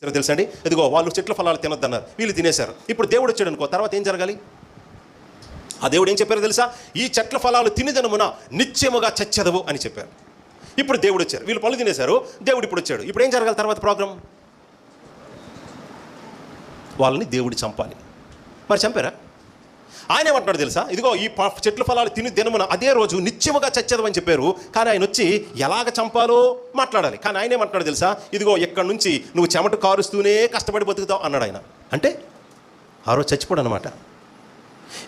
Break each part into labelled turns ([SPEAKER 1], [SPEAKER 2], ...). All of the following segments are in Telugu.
[SPEAKER 1] తెలుసా అండి? ఇదిగో వాళ్ళు చెట్ల ఫలాలు తినొద్దన్నారు, వీళ్ళు తినేశారు. ఇప్పుడు దేవుడు వచ్చాడు అనుకో, తర్వాత ఏం జరగాలి? ఆ దేవుడు ఏం చెప్పారో తెలుసా? ఈ చెట్ల ఫలాలు తినిదనమున నిత్యముగా చచ్చెదవు అని చెప్పారు. ఇప్పుడు దేవుడు వచ్చారు, వీళ్ళు పళ్ళు తినేశారు, దేవుడు ఇప్పుడు వచ్చాడు. ఇప్పుడు ఏం జరగాలి తర్వాత ప్రోగ్రాం? వాళ్ళని దేవుడు చంపాలి. మరి చంపారా? ఆయన ఏమంటున్నాడు తెలుసా? ఇదిగో ఈ చెట్ల ఫలాలు తిని దినమున అదే రోజు నిత్యముగా చచ్చేది అని చెప్పారు. కానీ ఆయన వచ్చి ఎలాగ చంపాలో మాట్లాడాలి. కానీ ఆయన ఏమంటున్నాడు తెలుసా? ఇదిగో ఎక్కడి నుంచి నువ్వు చెమట కారుస్తూనే కష్టపడి బతుకుతావు అన్నాడు ఆయన. అంటే ఆ రోజు చచ్చిపోడు అనమాట.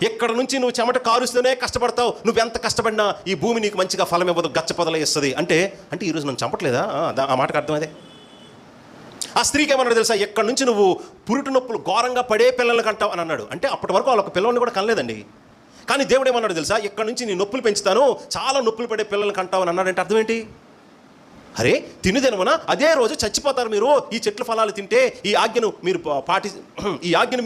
[SPEAKER 1] ఎక్కడ నుంచి నువ్వు చెమట కారుస్తూనే కష్టపడతావు, నువ్వెంత కష్టపడినా ఈ భూమి నీకు మంచిగా ఫలం ఇవ్వదు, గచ్చపొదల ఇస్తుంది. అంటే ఈరోజు నన్ను చంపట్లేదా? ఆ మాటకు అర్థం అదే. ఆ స్త్రీకి ఏమన్నాడు తెలుసా? ఎక్కడి నుంచి నువ్వు పురుటి నొప్పులు ఘోరంగా పడే పిల్లల్ని కంటావు అని అన్నాడు. అంటే అప్పటి వరకు వాళ్ళొక పిల్లల్ని కూడా కనలేదండి. కానీ దేవుడు ఏమన్నాడు తెలుసా? ఎక్కడి నుంచి నీ నొప్పులు పెంచుతాను, చాలా నొప్పులు పడే పిల్లల్ని కంటావు అని అన్నాడంటే అర్థం ఏంటి? అరే తినుదనమున అదే రోజు చచ్చిపోతారు మీరు, ఈ చెట్ల ఫలాలు తింటే, ఈ ఆజ్ఞను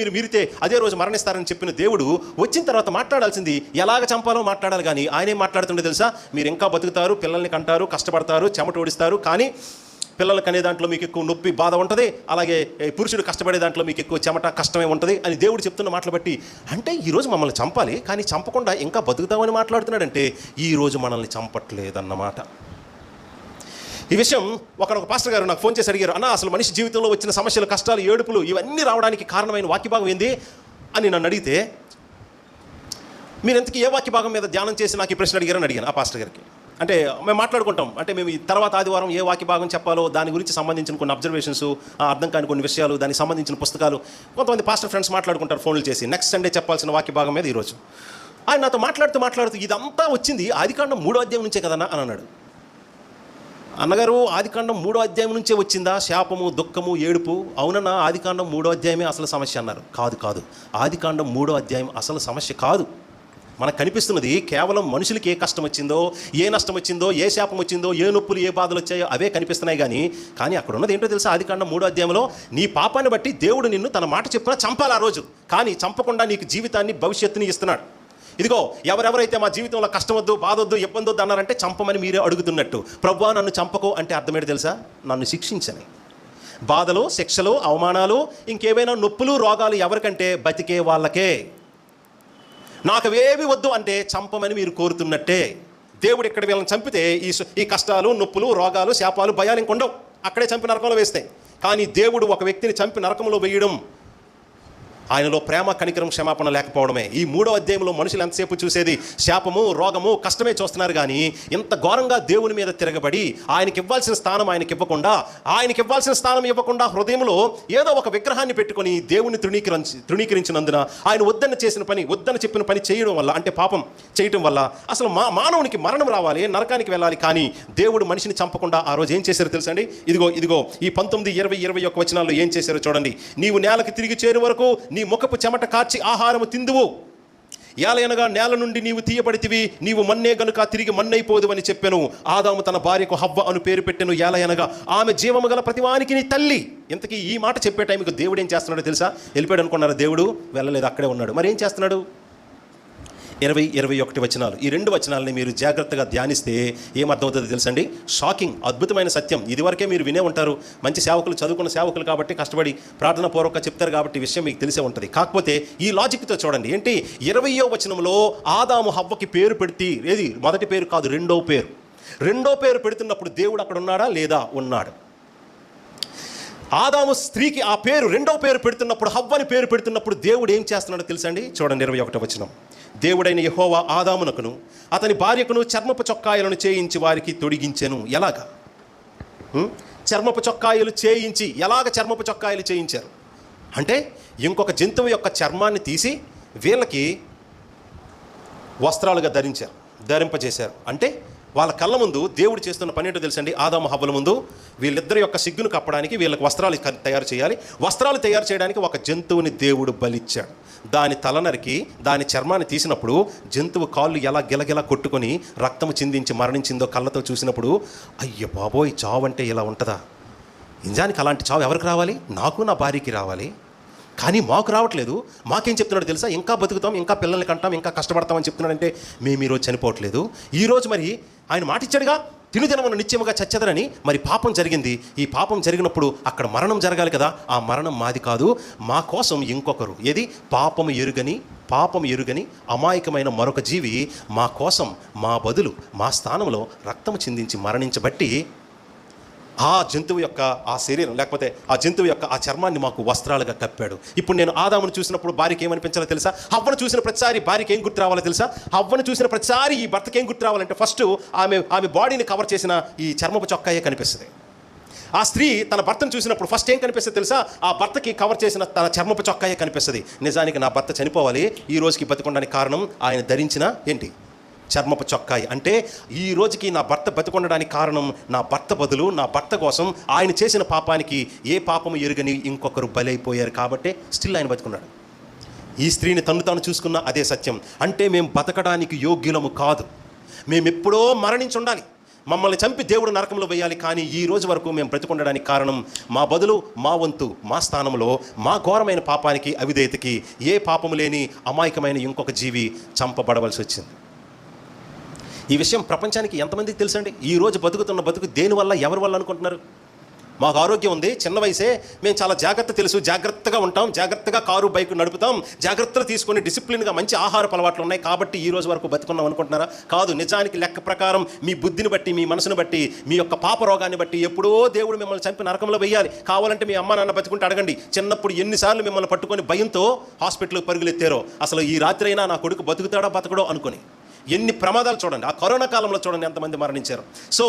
[SPEAKER 1] మీరు మీరితే అదే రోజు మరణిస్తారని చెప్పిన దేవుడు వచ్చిన తర్వాత మాట్లాడాల్సింది ఎలాగ చంపాలో మాట్లాడాలి. కానీ ఆయన ఏం మాట్లాడుతుండే తెలుసా? మీరు ఇంకా బతుకుతారు, పిల్లల్ని కంటారు, కష్టపడతారు, చెమట ఓడిస్తారు, కానీ పిల్లలు కనే దాంట్లో మీకు ఎక్కువ నొప్పి బాధ ఉంటుంది, అలాగే పురుషుడు కష్టపడే దాంట్లో మీకు ఎక్కువ చెమట కష్టమే ఉంటుంది అని దేవుడు చెప్తున్న మాటలు బట్టి, అంటే ఈరోజు మమ్మల్ని చంపాలి కానీ చంపకుండా ఇంకా బతుకుతామని మాట్లాడుతున్నాడంటే ఈరోజు మనల్ని చంపట్లేదన్నమాట. ఈ విషయం ఒక పాస్టర్ గారు నాకు ఫోన్ చేసి అడిగారు, అన్న అసలు మనిషి జీవితంలో వచ్చిన సమస్యలు, కష్టాలు, ఏడుపులు ఇవన్నీ రావడానికి కారణమైన వాక్యభాగం ఏంది అని నన్ను అడిగితే, మీరు ఎంతకీ ఏ వాక్యభాగం మీద ధ్యానం చేసి నాకు ఈ ప్రశ్న అడిగారని అడిగాను ఆ పాస్టర్ గారికి. అంటే మేము మాట్లాడుకుంటాం, అంటే మేము ఈ తర్వాత ఆదివారం ఏ వాక్యభాగం చెప్పాలో దాని గురించి సంబంధించిన కొన్ని అబ్జర్వేషన్స్, అర్థం కాని కొన్ని విషయాలు, దానికి సంబంధించిన పుస్తకాలు కొంతమంది పాస్టర్ ఫ్రెండ్స్ మాట్లాడుకుంటారు ఫోన్లు చేసి. నెక్స్ట్ సండే చెప్పాల్సిన వాక్యభాగం మీద ఈరోజు ఆయన నాతో మాట్లాడుతూ ఇదంతా వచ్చింది ఆదికాండం 3వ అధ్యాయం నుంచే కదన్నా అని అన్నాడు. అన్నగారు ఆదికాండం 3వ అధ్యాయం నుంచే వచ్చిందా శాపము, దుఃఖము, ఏడుపు? అవునన్నా ఆదికాండం 3వ అధ్యాయమే అసలు సమస్య అన్నారు. కాదు, ఆదికాండం 3వ అధ్యాయం అసలు సమస్య కాదు. మనకు కనిపిస్తున్నది కేవలం మనుషులకి ఏ కష్టం వచ్చిందో, ఏ నష్టం వచ్చిందో, ఏ శాపం వచ్చిందో, ఏ నొప్పులు, ఏ బాధలు వచ్చాయో అవే కనిపిస్తున్నాయి. కానీ అక్కడ ఉన్నది ఏంటో తెలుసా? ఆదికాండం 3వ అధ్యాయంలో నీ పాపాన్ని బట్టి దేవుడు నిన్ను తన మాట చెప్పున చంపాలి ఆ రోజు, కానీ చంపకుండా నీకు జీవితాన్ని, భవిష్యత్తుని ఇస్తున్నాడు. ఇదిగో ఎవరెవరైతే మా జీవితంలో కష్టం వద్దు, బాధ వద్దు, ఇబ్బంది వద్దు అన్నారంటే చంపమని మీరే అడుగుతున్నట్టు. ప్రభువా నన్ను చంపకు అంటే అర్థమేంటి తెలుసా? నన్ను శిక్షించని. బాధలు, శిక్షలు, అవమానాలు, ఇంకేమైనా నొప్పులు, రోగాలు ఎవరికంటే బతికే వాళ్ళకే. నాకు అవేవి వద్దు అంటే చంపమని మీరు కోరుతున్నట్టే. దేవుడు ఇక్కడ వీళ్ళని చంపితే ఈ కష్టాలు, నొప్పులు, రోగాలు, శాపాలు, భయాలు ఇంకొండవు, అక్కడే చంపి నరకంలో వేస్తాయి. కానీ దేవుడు ఒక వ్యక్తిని చంపి నరకంలో వేయడం ఆయనలో ప్రేమ, కనికరం, క్షమాపణ లేకపోవడమే. ఈ 3వ అధ్యాయంలో మనుషులు ఎంతసేపు చూసేది శాపము, రోగము, కష్టమే చూస్తున్నారు. కానీ ఇంత ఘోరంగా దేవుని మీద తిరగబడి ఆయనకి ఇవ్వాల్సిన స్థానం ఇవ్వకుండా హృదయంలో ఏదో ఒక విగ్రహాన్ని పెట్టుకొని దేవుని తృణీకరించినందున ఆయన వద్దని చెప్పిన పని చేయడం వల్ల, అంటే పాపం చేయటం వల్ల అసలు మానవునికి మరణం రావాలి, నరకానికి వెళ్ళాలి. కానీ దేవుడు మనిషిని చంపకుండా ఆ రోజు ఏం చేశారో తెలుసండి? ఇదిగో ఈ 19, 20, 21 వచనాల్లో ఏం చేశారో చూడండి. నీవు నేలకు తిరిగి చేరు వరకు నీ ముఖపు చెమట కార్చి ఆహారము తిందువు, ఏలయనగా నేల నుండి నీవు తీయబడితివి, నీవు మన్నే గనుక తిరిగి మన్నైపోదు అని చెప్పెను. ఆదాము తన భార్యకు హవ్వ అను పేరు పెట్టెను, ఏలయనగా ఆమె జీవము గల ప్రతివానికి నీ తల్లి. ఇంతకీ ఈ మాట చెప్పే టైంకి దేవుడు ఏం చేస్తున్నాడో తెలుసా? వెళ్ళిపోయాడు అనుకున్నారు. దేవుడు వెళ్ళలేదు, అక్కడే ఉన్నాడు. మరి ఏం చేస్తున్నాడు? 20, 21 వచనాలు, ఈ 2 వచనాలని మీరు జాగ్రత్తగా ధ్యానిస్తే ఏమర్థమవుతుందో తెలుసండి? షాకింగ్, అద్భుతమైన సత్యం. ఇదివరకే మీరు వినే ఉంటారు, మంచి సేవకులు, చదువుకున్న సేవకులు కాబట్టి, కష్టపడి ప్రార్థన పూర్వక చెప్తారు కాబట్టి విషయం మీకు తెలిసే ఉంటుంది. కాకపోతే ఈ లాజిక్తో చూడండి. ఏంటి? 20వ వచనంలో ఆదాము హవ్వకి పేరు పెడితే, ఏది మొదటి పేరు కాదు, రెండో పేరు పెడుతున్నప్పుడు దేవుడు అక్కడ ఉన్నాడా లేదా? ఉన్నాడు. ఆదాము స్త్రీకి ఆ పేరు, రెండవ పేరు పెడుతున్నప్పుడు, హవ్వని పేరు పెడుతున్నప్పుడు దేవుడు ఏం చేస్తున్నాడో తెలుసండి? చూడండి 21వ వచనం. దేవుడైన యెహోవా ఆదామునకును అతని భార్యకును చర్మపు చొక్కాయలను చేయించి వారికి తొడిగించెను. ఎలాగా? చర్మపు చొక్కాయలు చేయించి, ఎలాగ చర్మపు చొక్కాయలు చేయించారు అంటే ఇంకొక జంతువు యొక్క చర్మాన్ని తీసి వీళ్ళకి వస్త్రాలుగా ధరింపజేశారు. అంటే వాళ్ళ కళ్ళ ముందు దేవుడు చేస్తున్న పని ఏంటో తెలుసండి? ఆదాము హవ్వల ముందు వీళ్ళిద్దరి యొక్క సిగ్గును కప్పడానికి వీళ్ళకి వస్త్రాలు తయారు చేయాలి. వస్త్రాలు తయారు చేయడానికి ఒక జంతువుని దేవుడు బలిచ్చాడు. దాని తల నరికి దాని చర్మాన్ని తీసినప్పుడు జంతువు కాళ్ళు ఎలా గిలగిలా కొట్టుకొని రక్తము చిందించి మరణించిందో కళ్ళతో చూసినప్పుడు, అయ్య బాబోయ్, చావు అంటే ఇలా ఉంటుందా? నిజానికి అలాంటి చావు ఎవరికి రావాలి? నాకు, నా భార్యకి రావాలి. కానీ మాకు రావట్లేదు. మాకేం చెప్తున్నాడు తెలుసా? ఇంకా బతుకుతాం, ఇంకా పిల్లల్ని కంటాం, ఇంకా కష్టపడతామని చెప్తున్నాడంటే మేము ఈరోజు చనిపోవట్లేదు. ఈరోజు మరి ఆయన మాట ఇచ్చాడుగా, తినుదినమున నిత్యముగా చచ్చెదరని. మరి పాపం జరిగింది. ఈ పాపం జరిగినప్పుడు అక్కడ మరణం జరగాలి కదా. ఆ మరణం మాది కాదు, మా కోసం ఇంకొకరు, ఏది పాపము ఎరుగని అమాయకమైన మరొక జీవి మా కోసం, మా బదులు, మా స్థానంలో రక్తము చిందించి మరణించబట్టి ఆ జంతువు యొక్క ఆ శరీరం, లేకపోతే ఆ జంతువు యొక్క ఆ చర్మాన్ని మాకు వస్త్రాలుగా కప్పాడు. ఇప్పుడు నేను ఆదామును చూసినప్పుడు భార్యకి ఏమనిపించాలో తెలుసా? హవ్వను చూసిన ప్రతిసారి భార్యకి ఏం గుర్తు రావాలో తెలుసా? హవ్వను చూసిన ప్రతిసారి ఈ భర్తకి ఏం గుర్తు రావాలంటే ఫస్ట్ ఆమె బాడీని కవర్ చేసిన ఈ చర్మపు చొక్కాయే కనిపిస్తుంది. ఆ స్త్రీ తన భర్తను చూసినప్పుడు ఫస్ట్ ఏం కనిపిస్తుంది తెలుసా? ఆ భర్తకి కవర్ చేసిన తన చర్మపు చొక్కాయే కనిపిస్తుంది. నిజానికి నా భర్త చనిపోవాలి, ఈ రోజుకి బతికొనడానికి కారణం ఆయన ధరించిన ఏంటి? చర్మపు చొక్కాయి. అంటే ఈ రోజుకి నా భర్త బతికొనడానికి కారణం నా భర్త బదులు, నా భర్త కోసం ఆయన చేసిన పాపానికి ఏ పాపము ఎరుగని ఇంకొకరు బలైపోయారు కాబట్టి స్టిల్ ఆయన బతుకున్నాడు. ఈ స్త్రీని తాను చూసుకున్న అదే సత్యం. అంటే మేము బతకడానికి యోగ్యులము కాదు, మేమెప్పుడో మరణించి ఉండాలి, మమ్మల్ని చంపి దేవుడు నరకంలో వేయాలి. కానీ ఈ రోజు వరకు మేము బ్రతికొనడానికి కారణం మా బదులు, మా వంతు, మా స్థానంలో మా ఘోరమైన పాపానికి, అవిధేయతకి ఏ పాపము లేని అమాయకమైన ఇంకొక జీవి చంపబడవలసి వచ్చింది. ఈ విషయం ప్రపంచానికి ఎంతమందికి తెలుసండి? ఈ రోజు బతుకుతున్న బతుకు దేనివల్ల, ఎవరి వల్ల అనుకుంటున్నారు? మాకు ఆరోగ్యం ఉంది, చిన్న వయసే, మేము చాలా జాగ్రత్తగా ఉంటాం, జాగ్రత్తగా కారు బైక్ నడుపుతాం, జాగ్రత్తలు తీసుకొని డిసిప్లిన్గా మంచి ఆహారపు అలవాట్లు ఉన్నాయి కాబట్టి ఈ రోజు వరకు బతుకున్నాం అనుకుంటున్నారా? కాదు. నిజానికి లెక్క ప్రకారం మీ బుద్ధిని బట్టి, మీ మనసును బట్టి, మీ యొక్క పాప రోగాన్ని బట్టి ఎప్పుడో దేవుడు మిమ్మల్ని చంపి నరకంలో వెయ్యాలి. కావాలంటే మీ అమ్మ నాన్న బతుకుంటే అడగండి, చిన్నప్పుడు ఎన్నిసార్లు మిమ్మల్ని పట్టుకొని భయంతో హాస్పిటల్కి పరుగులెత్తారో, అసలు ఈ రాత్రి అయినా నా కొడుకు బతుకుతాడా బతకడో అనుకొని. ఎన్ని ప్రమాదాలు చూడండి, ఆ కరోనా కాలంలో చూడండి ఎంతమంది మరణించారు. సో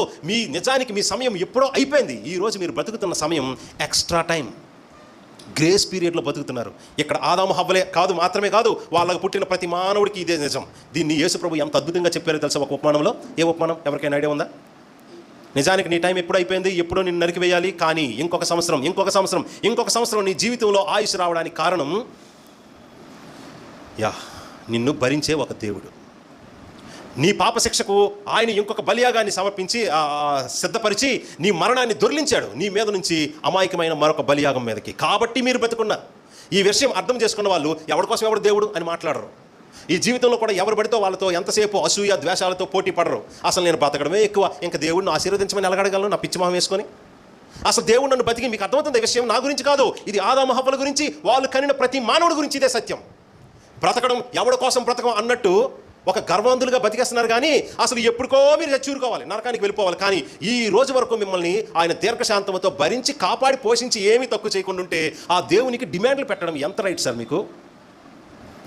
[SPEAKER 1] నిజానికి మీ సమయం ఎప్పుడో అయిపోయింది. ఈరోజు మీరు బతుకుతున్న సమయం ఎక్స్ట్రా టైం, గ్రేస్ పీరియడ్లో బతుకుతున్నారు. ఇక్కడ ఆదాము హవ్వలే కాదు, మాత్రమే కాదు, వాళ్ళకు పుట్టిన ప్రతి మానవుడికి ఇదే నిజం. దీన్ని యేసుప్రభు ఎంత అద్భుతంగా చెప్పారో తెలుసా ఒక ఉపమానంలో. ఏ ఉపమానం? ఎవరికైనా ఐడియా ఉందా? నిజానికి నీ టైం ఎప్పుడు అయిపోయింది, ఎప్పుడో నిన్ను నరికివేయాలి, కానీ ఇంకొక సంవత్సరం నీ జీవితంలో ఆయుష్ రావడానికి కారణం నిన్ను భరించే ఒక దేవుడు. నీ పాప శిక్షకు ఆయన ఇంకొక బలియాగాన్ని సమర్పించి సిద్ధపరిచి నీ మరణాన్ని దొర్లించాడు నీ మీద నుంచి అమాయకమైన మరొక బలియాగం మీదకి. కాబట్టి మీరు బతుకున్నారు. ఈ విషయం అర్థం చేసుకున్న వాళ్ళు ఎవరి కోసం ఎవడు దేవుడు అని మాట్లాడరు. ఈ జీవితంలో కూడా ఎవరు పడితో వాళ్ళతో ఎంతసేపు అసూయ ద్వేషాలతో పోటీ పడరు. అసలు నేను బతకడమే ఎక్కువ, ఇంకా దేవుడిని ఆశీర్వదించమని ఎలగడగలను నా పిచ్చి మొహం వేసుకొని. అసలు దేవుడు నన్ను బతికి, మీకు అర్థమవుతుంది ఈ విషయం నా గురించి కాదు, ఇది ఆదాము హవ్వల గురించి, వాళ్ళు కనిన ప్రతి మానవుడి గురించి ఇదే సత్యం. బ్రతకడం ఎవడి కోసం బ్రతకం అన్నట్టు ఒక గర్వాంధులుగా బతికేస్తున్నారు. కానీ అసలు ఎప్పుడుకో మీరు చచ్చూరుకోవాలి, నరకానికి వెళ్ళిపోవాలి. కానీ ఈ రోజు వరకు మిమ్మల్ని ఆయన దీర్ఘశాంతంతో భరించి కాపాడి పోషించి ఏమీ తక్కువ చేయకుండా ఉంటే ఆ దేవునికి డిమాండ్లు పెట్టడం ఎంత రైట్ సార్ మీకు?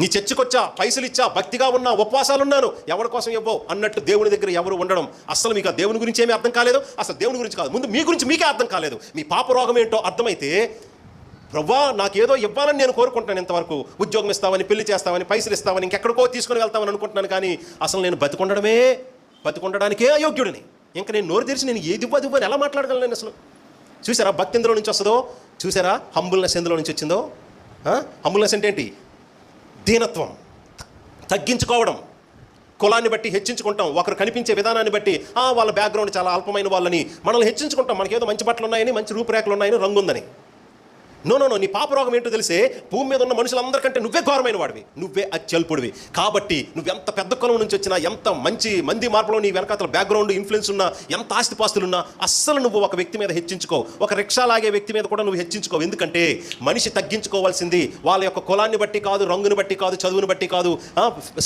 [SPEAKER 1] నీ చర్చకొచ్చా, పైసలు ఇచ్చా, భక్తిగా ఉన్నా, ఉపవాసాలు ఉన్నాను, ఎవరి కోసం ఇవ్వవు అన్నట్టు దేవుని దగ్గర ఎవరు ఉండడం. అసలు మీకు ఆ దేవుని గురించి ఏమీ అర్థం కాలేదు. అసలు దేవుని గురించి కాదు, ముందు మీ గురించి మీకే అర్థం కాలేదు. మీ పాప రోగం ఏంటో అర్థమైతే, ప్రవ్వా నాకేదో ఇవ్వాలని నేను కోరుకుంటున్నాను, ఇంతవరకు ఉద్యోగం ఇస్తామని, పెళ్లి చేస్తామని, పైసలు ఇస్తామని, ఇంకెక్కడికో తీసుకొని వెళ్తామని అనుకుంటున్నాను. కానీ అసలు నేను బతికొండడానికే అయోగ్యుడిని. ఇంకా నేను నోరు తెరిచి నేను ఏది ఇవ్వదు ఎలా మాట్లాడగలను నేను? అసలు చూసారా భక్తి ఎందులో నుంచి వస్తుందో? చూసారా హంబుల్నెస్ ఎందులో నుంచి వచ్చిందో? హంబుల్నెస్ అంటే ఏంటి? దీనత్వం, తగ్గించుకోవడం, కులాన్ని బట్టి హెచ్చించుకుంటాం, ఒకరు కనిపించే విధానాన్ని బట్టి వాళ్ళ బ్యాక్గ్రౌండ్ చాలా అల్పమైన వాళ్ళని మనల్ని హెచ్చించుకుంటాం. మనకేదో మంచి బట్టలు ఉన్నాయని, మంచి రూపురేఖలు ఉన్నాయని, రంగు ఉందని. నో, నీ పాప రోగం ఏంటో తెలిసే, భూమి మీద ఉన్న మనుషులందరికంటే నువ్వే ఘోరమైన వాడివి, నువ్వే అత్యల్పుడివి. కాబట్టి నువ్వెంత పెద్ద కులం నుంచి వచ్చినా, ఎంత మంది మార్పులో నీ వెనకాతల బ్యాక్గ్రౌండ్ ఇన్ఫ్లుయెన్స్ ఉన్నా, ఎంత ఆస్తిపాస్తులున్నా, అస్సలు నువ్వు ఒక వ్యక్తి మీద హెచ్చించుకో, ఒక రిక్షా లాగే వ్యక్తి మీద కూడా నువ్వు హెచ్చించుకో. ఎందుకంటే మనిషి తగ్గించుకోవాల్సింది వాళ్ళ యొక్క కులాన్ని బట్టి కాదు, రంగుని బట్టి కాదు, చదువుని బట్టి కాదు,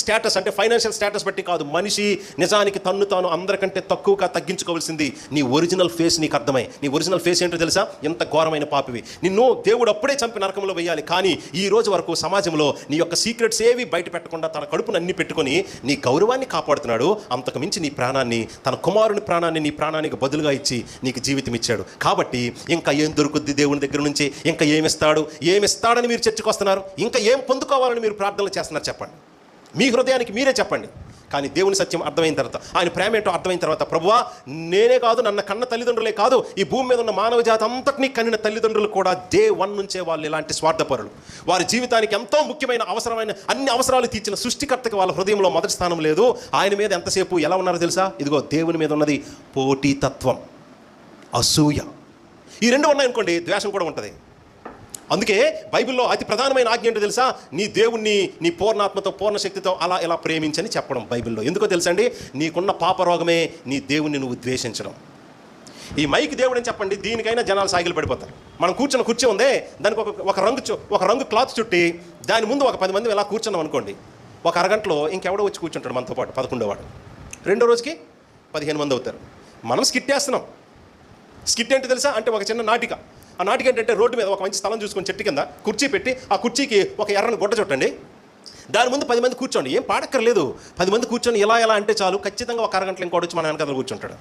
[SPEAKER 1] స్టేటస్ అంటే ఫైనాన్షియల్ స్టేటస్ బట్టి కాదు. మనిషి నిజానికి తాను అందరికంటే తక్కువగా తగ్గించుకోవాల్సింది నీ ఒరిజినల్ ఫేస్. నీకు అర్థమై నీ ఒరిజినల్ ఫేస్ ఏంటో తెలుసా? ఎంత ఘోరమైన పాపివి. నిన్ను దేవుడు అప్పుడే చంపి నరకంలో వేయాలి. కానీ ఈ రోజు వరకు సమాజంలో నీ యొక్క సీక్రెట్స్ ఏవి బయట పెట్టకుండా తన కడుపును అన్ని పెట్టుకొని నీ గౌరవాన్ని కాపాడుతున్నాడు. అంతకు మించి నీ ప్రాణాన్ని, తన కుమారుని ప్రాణాన్ని నీ ప్రాణానికి బదులుగా ఇచ్చి నీకు జీవితం ఇచ్చాడు. కాబట్టి ఇంకా ఏం దొరుకుద్ది దేవుని దగ్గర నుంచి? ఇంకా ఏమిస్తాడని మీరు చర్చకు వస్తున్నారు? ఇంకా ఏం పొందుకోవాలని మీరు ప్రార్థనలు చేస్తున్నారు? చెప్పండి, మీ హృదయానికి మీరే చెప్పండి. కానీ దేవుని సత్యం అర్థమైన తర్వాత, ఆయన ప్రేమ ఏంటో అర్థమైన తర్వాత, ప్రభువా నేనే కాదు, నన్న కన్న తల్లిదండ్రులే కాదు, ఈ భూమి మీద ఉన్న మానవ జాతి అంతటినీ కనిన తల్లిదండ్రులు కూడా డే 1 నుంచే వాళ్ళు ఇలాంటి స్వార్థపరులు. వారి జీవితానికి ఎంతో ముఖ్యమైన అవసరమైన అన్ని అవసరాలు తీర్చిన సృష్టికర్తకి వాళ్ళ హృదయంలో మొదటి స్థానం లేదు. ఆయన మీద ఎంతసేపు ఎలా ఉన్నారో తెలుసా? ఇదిగో దేవుని మీద ఉన్నది పోటీతత్వం, అసూయ. ఈ రెండు ఉన్నాయనుకోండి, ద్వేషం కూడా ఉంటుంది. అందుకే బైబిల్లో అతి ప్రధానమైన ఆజ్ఞ ఏంటో తెలుసా? నీ దేవుణ్ణి నీ పూర్ణాత్మతో పూర్ణ శక్తితో అలా ఇలా ప్రేమించని చెప్పడం బైబిల్లో. ఎందుకో తెలుసా అండి? నీకున్న పాపరోగమే నీ దేవుణ్ణి నువ్వు ద్వేషించడం. ఈ మైక్ దేవుడు అని చెప్పండి, దీనికైనా జనాలు సాగిలు పడిపోతారు. మనం కూర్చున్న కుర్చీ ఉందే, దానికి ఒక రంగు క్లాత్ చుట్టి దాని ముందు ఒక 10 మంది ఇలా కూర్చున్నాం అనుకోండి, ఒక అరగంటలో ఇంకెవడో వచ్చి కూర్చుంటాడు మనతో పాటు, 11వ వాడు. రెండో రోజుకి 15 మంది అవుతారు. మనం స్కిట్ వేస్తున్నాం. స్కిట్ ఏంటి తెలుసా? అంటే ఒక చిన్న నాటిక. ఆ నాటిక ఏంటంటే, రోడ్డు మీద ఒక మంచి స్థలం చూసుకొని చెట్టు కింద కుర్చీ పెట్టి, ఆ కుర్చీకి ఒక ఎర్రని గుడ్డ చుట్టండి, దాని ముందు 10 మంది కూర్చోండి. ఏం పాడక్కర్లేదు, 10 మంది కూర్చొని ఎలా అంటే చాలు, ఖచ్చితంగా ఒక అరగంటలో ఇంకోటి వచ్చి మన వెనకాల కూర్చుంటాడు.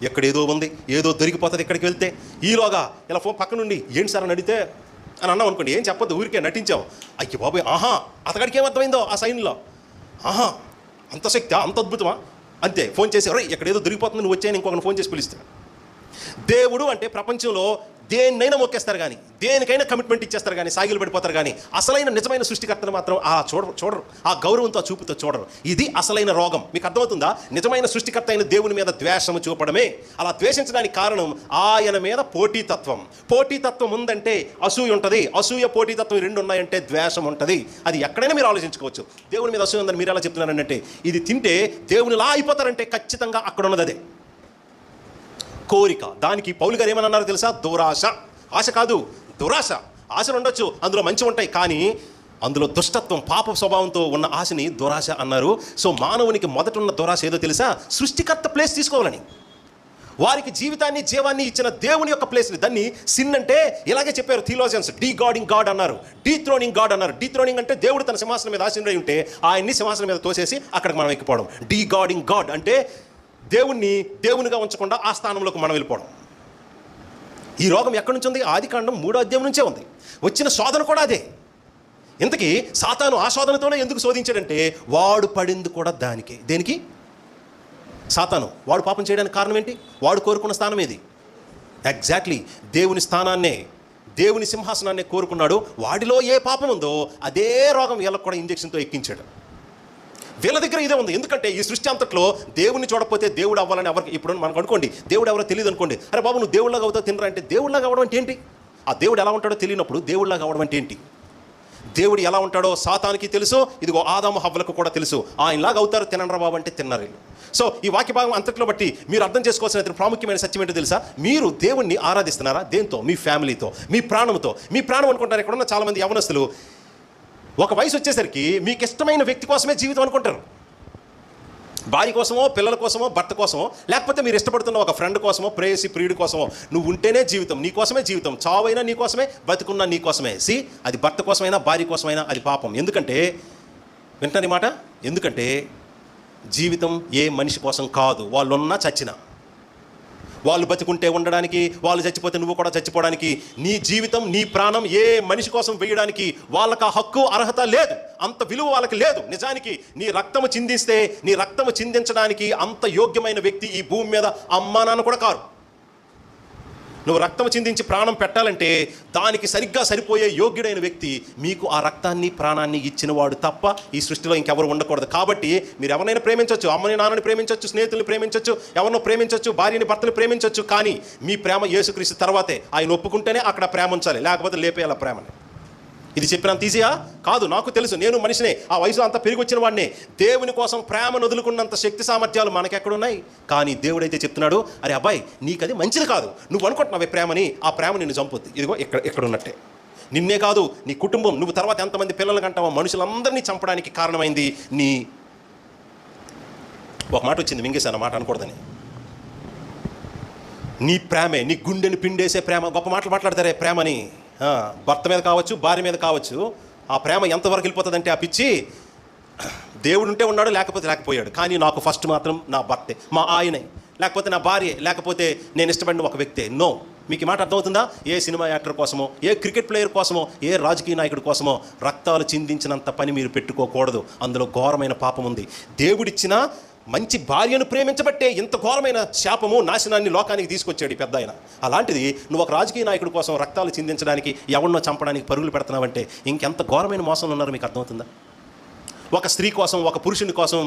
[SPEAKER 1] ఎక్కడేదో ఉంది, ఏదో దొరికిపోతుంది ఇక్కడికి వెళ్తే. ఈలోగా ఇలా ఫోన్ పక్క నుండి ఏంటి సార్ అని అడిగితే అని అన్నాం అనుకోండి, ఏం చెప్పొద్దు, ఊరికే నటించావు. అయ్యి బాబోయ్, ఆహా, అతగాడికి ఏమర్థమైందో ఆ సైన్లో, ఆహా అంత శక్తి, అంత అద్భుతమా, అంతే. ఫోన్ చేసి రే ఎక్కడేదో దొరికిపోతుంది, నువ్వు వచ్చాయని ఇంకొకరిని ఫోన్ చేసి పిలుస్తాడు. దేవుడు అంటే ప్రపంచంలో దేన్నైనా మొక్కేస్తారు కానీ, దేనికైనా కమిట్మెంట్ ఇచ్చేస్తారు కానీ, సాగిలు పడిపోతారు కానీ, అసలైన నిజమైన సృష్టికర్తను మాత్రం చూడరు. ఆ గౌరవంతో, ఆ చూపుతో చూడరు. ఇది అసలైన రోగం. మీకు అర్థమవుతుందా? నిజమైన సృష్టికర్త అయిన దేవుని మీద ద్వేషము చూపడమే. అలా ద్వేషించడానికి కారణం ఆయన మీద పోటీతత్వం. పోటీతత్వం ఉందంటే అసూయ ఉంటుంది. అసూయ, పోటీతత్వం 2 ఉన్నాయంటే ద్వేషం ఉంటుంది. అది ఎక్కడైనా మీరు ఆలోచించుకోవచ్చు. దేవుని మీద అసూయ ఉందని మీరు ఎలా చెప్తున్నారంటే, ఇది తింటే దేవునిలా అయిపోతారంటే ఖచ్చితంగా అక్కడ ఉన్నది అదే కోరిక. దానికి పౌలు గారు ఏమని అన్నారు తెలుసా? దురాశ. ఆశ కాదు, దురాశ. ఆశలు ఉండొచ్చు, అందులో మంచి ఉంటాయి, కానీ అందులో దుష్టత్వం, పాప స్వభావంతో ఉన్న ఆశని దురాశ అన్నారు. సో మానవునికి మొదట ఉన్న దురాశ ఏదో తెలుసా? సృష్టికర్త ప్లేస్ తీసుకోవాలని. వారికి జీవితాన్ని, జీవాన్ని ఇచ్చిన దేవుని యొక్క ప్లేస్ని, దాన్ని సిన్ అంటే ఇలాగే చెప్పారు థియోలాజియన్స్. డీగాడింగ్ గాడ్ అన్నారు, డీథ్రోనింగ్ గాడ్ అన్నారు. డీథ్రోనింగ్ అంటే దేవుడు తన సింహాసనం మీద ఆసీనుడై ఉంటే ఆయన్ని సింహాసనం మీద తోసేసి అక్కడికి మనం ఎక్కిపోవడం. డీగాడింగ్ గాడ్ అంటే దేవుణ్ణి దేవునిగా ఉంచకుండా ఆ స్థానంలోకి మనం వెళ్ళిపోవడం. ఈ రోగం ఎక్కడి నుంచి ఉంది? ఆదికాండం 3వ అధ్యాయం నుంచే ఉంది. వచ్చిన శోధన కూడా అదే. ఇంతకీ సాతాను ఆ శోధనతోనే ఎందుకు శోధించాడంటే, వాడు పడింది కూడా దానికే. దేనికి? సాతాను వాడు పాపం చేయడానికి కారణం ఏంటి? వాడు కోరుకున్న స్థానం ఏది? ఎగ్జాక్ట్లీ దేవుని స్థానాన్నే, దేవుని సింహాసనాన్నే కోరుకున్నాడు. వాడిలో ఏ పాపం ఉందో అదే రోగం వీళ్ళకు కూడా ఇంజక్షన్తో ఎక్కించాడు. వీళ్ళ దగ్గర ఇదే ఉంది. ఎందుకంటే ఈ సృష్టి అంతట్లో దేవుని చూడకపోతే దేవుడు అవ్వాలని ఎవరికి, ఇప్పుడు మనకు అనుకోండి దేవుడు ఎవరో తెలియదు అనుకోండి, అరే బాబు నువ్వు దేవుళ్ళగా అవుతావు తినరా అంటే, దేవుళ్ళగా అవ్వడం అంటే ఏంటి? ఆ దేవుడు ఎలా ఉంటాడో తెలియనప్పుడు దేవుళ్ళగా అవ్వడం అంటే ఏంటి? దేవుడు ఎలా ఉంటాడో సాతానికి తెలుసు, ఇదిగో ఆదాము హవ్వలకు కూడా తెలుసు. ఆయనలాగా అవుతారు, తినరా బాబు అంటే తిన్నారు వీళ్ళు. సో ఈ వాక్య భాగం అంతట్లో బట్టి మీరు అర్థం చేసుకోవాల్సిన ప్రాముఖ్యమైన సత్యం ఏంటో తెలుసా? మీరు దేవుణ్ణి ఆరాధిస్తున్నారా? దేంతో? మీ ఫ్యామిలీతో, మీ ప్రాణంతో. మీ ప్రాణం అనుకుంటారు. ఇక్కడ ఉన్న చాలామంది యవనస్తులు ఒక వయసు వచ్చేసరికి మీకు ఇష్టమైన వ్యక్తి కోసమే జీవితం అనుకుంటారు. భార్య కోసమో, పిల్లల కోసమో, భర్త కోసమో, లేకపోతే మీరు ఇష్టపడుతున్న ఒక ఫ్రెండ్ కోసమో, ప్రేయసి ప్రియుడి కోసమో. నువ్వు ఉంటేనే జీవితం, నీ కోసమే జీవితం. చావైనా నీ కోసమే, బతుకున్నా నీ కోసమే. అది భర్త కోసమైనా భార్య కోసమైనా అది పాపం. ఎందుకంటే వింటాని మాట, ఎందుకంటే జీవితం ఏ మనిషి కోసం కాదు. వాళ్ళున్నా చచ్చినా, వాళ్ళు బతికుంటే ఉండడానికి, వాళ్ళు చచ్చిపోతే నువ్వు కూడా చచ్చిపోవడానికి. నీ జీవితం, నీ ప్రాణం ఏ మనిషి కోసం వేయడానికి వాళ్ళకి ఆ హక్కు, అర్హత లేదు. అంత విలువ వాళ్ళకి లేదు. నిజానికి నీ రక్తము చిందిస్తే, నీ రక్తము చిందించడానికి అంత యోగ్యమైన వ్యక్తి ఈ భూమి మీద అమ్మా నాన్న కూడా కారు. నువ్వు రక్తము చిందించి ప్రాణం పెట్టాలంటే దానికి సరిగ్గా సరిపోయే యోగ్యుడైన వ్యక్తి మీకు ఆ రక్తాన్ని, ప్రాణాన్ని ఇచ్చినవాడు తప్ప ఈ సృష్టిలో ఇంకెవరు ఉండకూడదు. కాబట్టి మీరు ఎవరినైనా ప్రేమించవచ్చు, అమ్మని నాన్నని ప్రేమించవచ్చు, స్నేహితుల్ని ప్రేమించవచ్చు, ఎవరినో ప్రేమించవచ్చు, భార్యని భర్తని ప్రేమించవచ్చు. కానీ మీ ప్రేమ యేసుక్రీస్తు తర్వాతే. ఆయన ఒప్పుకుంటేనే అక్కడ ప్రేమ ఉంచాలి, లేకపోతే లేపేయాల ప్రేమని. ఇది చెప్పినంత ఈజీయా? కాదు. నాకు తెలుసు, నేను మనిషినే, ఆ వయసులో అంతా పెరిగి వచ్చిన వాడినే. దేవుని కోసం ప్రేమ వదులుకున్నంత శక్తి సామర్థ్యాలు మనకెక్కడున్నాయి? కానీ దేవుడైతే చెప్తున్నాడు, అరే అబ్బాయి నీకది మంచిది కాదు, నువ్వు అనుకుంటున్నావే ప్రేమని, ఆ ప్రేమ నిన్ను చంపుద్ది. ఇదిగో ఇక్కడ ఉన్నట్టే. నిన్నే కాదు, నీ కుటుంబం, నువ్వు తర్వాత ఎంతమంది పిల్లలు కంటావో, మనుషులందరినీ చంపడానికి కారణమైంది నీ, ఒక మాట వచ్చింది మింగేశాను, మాట అనకూడదని, నీ ప్రేమే. నీ గుండెని పిండేసే ప్రేమ. గొప్ప మాటలు మాట్లాడతారే ప్రేమని. భర్త మీద కావచ్చు, భార్య మీద కావచ్చు. ఆ ప్రేమ ఎంతవరకు వెళ్ళిపోతుందంటే, ఆ పిచ్చి దేవుడు ఉంటే ఉన్నాడు, లేకపోతే లేకపోయాడు. కానీ నాకు ఫస్ట్ మాత్రం నా భర్తే, మా ఆయనే, లేకపోతే నా భార్య, లేకపోతే నేను ఇష్టపడిన ఒక వ్యక్తే. నో. మీకు ఈ మాట అర్థమవుతుందా? ఏ సినిమా యాక్టర్ కోసమో, ఏ క్రికెట్ ప్లేయర్ కోసమో, ఏ రాజకీయ నాయకుడి కోసమో రక్తాలు చిందించినంత పని మీరు పెట్టుకోకూడదు. అందులో ఘోరమైన పాపం ఉంది. దేవుడిచ్చిన మంచి భార్యను ప్రేమించబట్టే ఇంత ఘోరమైన శాపము, నాశనాన్ని లోకానికి తీసుకొచ్చాడు ఈ పెద్ద ఆయన. అలాంటిది నువ్వు ఒక రాజకీయ నాయకుడి కోసం రక్తాలు చిందించడానికి, ఎవరినో చంపడానికి పరుగులు పెడుతున్నావంటే ఇంకెంత ఘోరమైన మోసంలో ఉన్నారో మీకు అర్థమవుతుందా? ఒక స్త్రీ కోసం, ఒక పురుషుని కోసం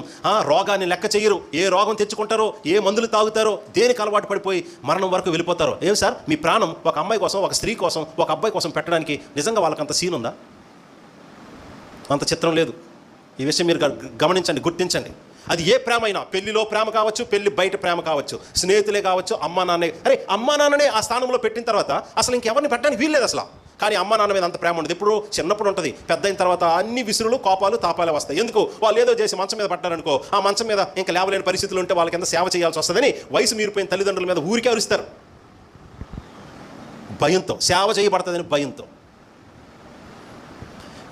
[SPEAKER 1] రోగాన్ని లెక్క చేయరు. ఏ రోగం తెచ్చుకుంటారో, ఏ మందులు తాగుతారో, దేనికి అలవాటు పడిపోయి మరణం వరకు వెళ్ళిపోతారో. ఏం సార్, మీ ప్రాణం ఒక అమ్మాయి కోసం, ఒక స్త్రీ కోసం, ఒక అబ్బాయి కోసం పెట్టడానికి నిజంగా వాళ్ళకి అంత సీన్ ఉందా? అంత చిత్రం లేదు. ఈ విషయం మీరు గమనించండి, గుర్తించండి. అది ఏ ప్రేమ అయినా, పెళ్లిలో ప్రేమ కావచ్చు, పెళ్లి బయట ప్రేమ కావచ్చు, స్నేహితులే కావచ్చు, అమ్మా నాన్నే. అరే, అమ్మా నాన్ననే ఆ స్థానంలో పెట్టిన తర్వాత అసలు ఇంకెవరిని పెట్టడానికి వీల్లేదు అసలు. కానీ అమ్మ నాన్న మీద అంత ప్రేమ ఉండదు. ఇప్పుడు చిన్నప్పుడు ఉంటుంది, పెద్ద అయిన తర్వాత అన్ని విసురులు, కోపాలు, తాపాలే వస్తాయి. ఎందుకు? వాళ్ళు ఏదో చేసి మంచం మీద పడ్డారనుకో, ఆ మంచం మీద ఇంకా లేవలేని పరిస్థితులు ఉంటే వాళ్ళకి ఎంత సేవ చేయాల్సి వస్తుందని వయసు మీరిపోయిన తల్లిదండ్రుల మీద ఊరికే అరుస్తారు. భయంతో, సేవ చేయబడుతుందని భయంతో.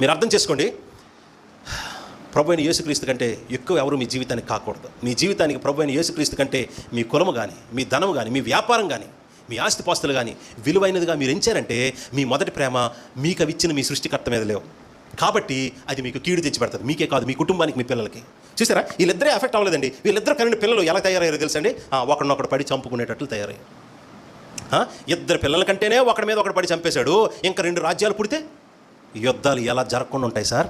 [SPEAKER 1] మీరు అర్థం చేసుకోండి, ప్రభు అయిన యేసుక్రీస్తు కంటే ఎక్కువ ఎవరు మీ జీవితానికి కాకూడదు. మీ జీవితానికి ప్రభు అయిన యేసుక్రీస్తు కంటే మీ కులము కానీ, మీ ధనము కానీ, మీ వ్యాపారం కానీ, మీ ఆస్తిపాస్తులు కానీ విలువైనదిగా మీరు ఎంచారంటే మీ మొదటి ప్రేమ మీకు అవి ఇచ్చిన మీ సృష్టికర్త మీద లేవు. కాబట్టి అది మీకు కీడు తెచ్చి పెడుతుంది. మీకే కాదు, మీ కుటుంబానికి, మీ పిల్లలకి. చూసారా, వీళ్ళిద్దరే ఎఫెక్ట్ అవ్వలేదండి. వీళ్ళిద్దరు కరెంట్ పిల్లలు ఎలా తయారయ్యారో తెలుసండి? ఒకడినొకడు పడి చంపుకునేటట్లు తయారయ్యారు. ఇద్దరు పిల్లల కంటేనే ఒకడి మీద ఒకటి పడి చంపేశాడు. ఇంకా 2 రాజ్యాలు పుడితే యుద్ధాలు ఎలా జరగకుండా ఉంటాయి సార్?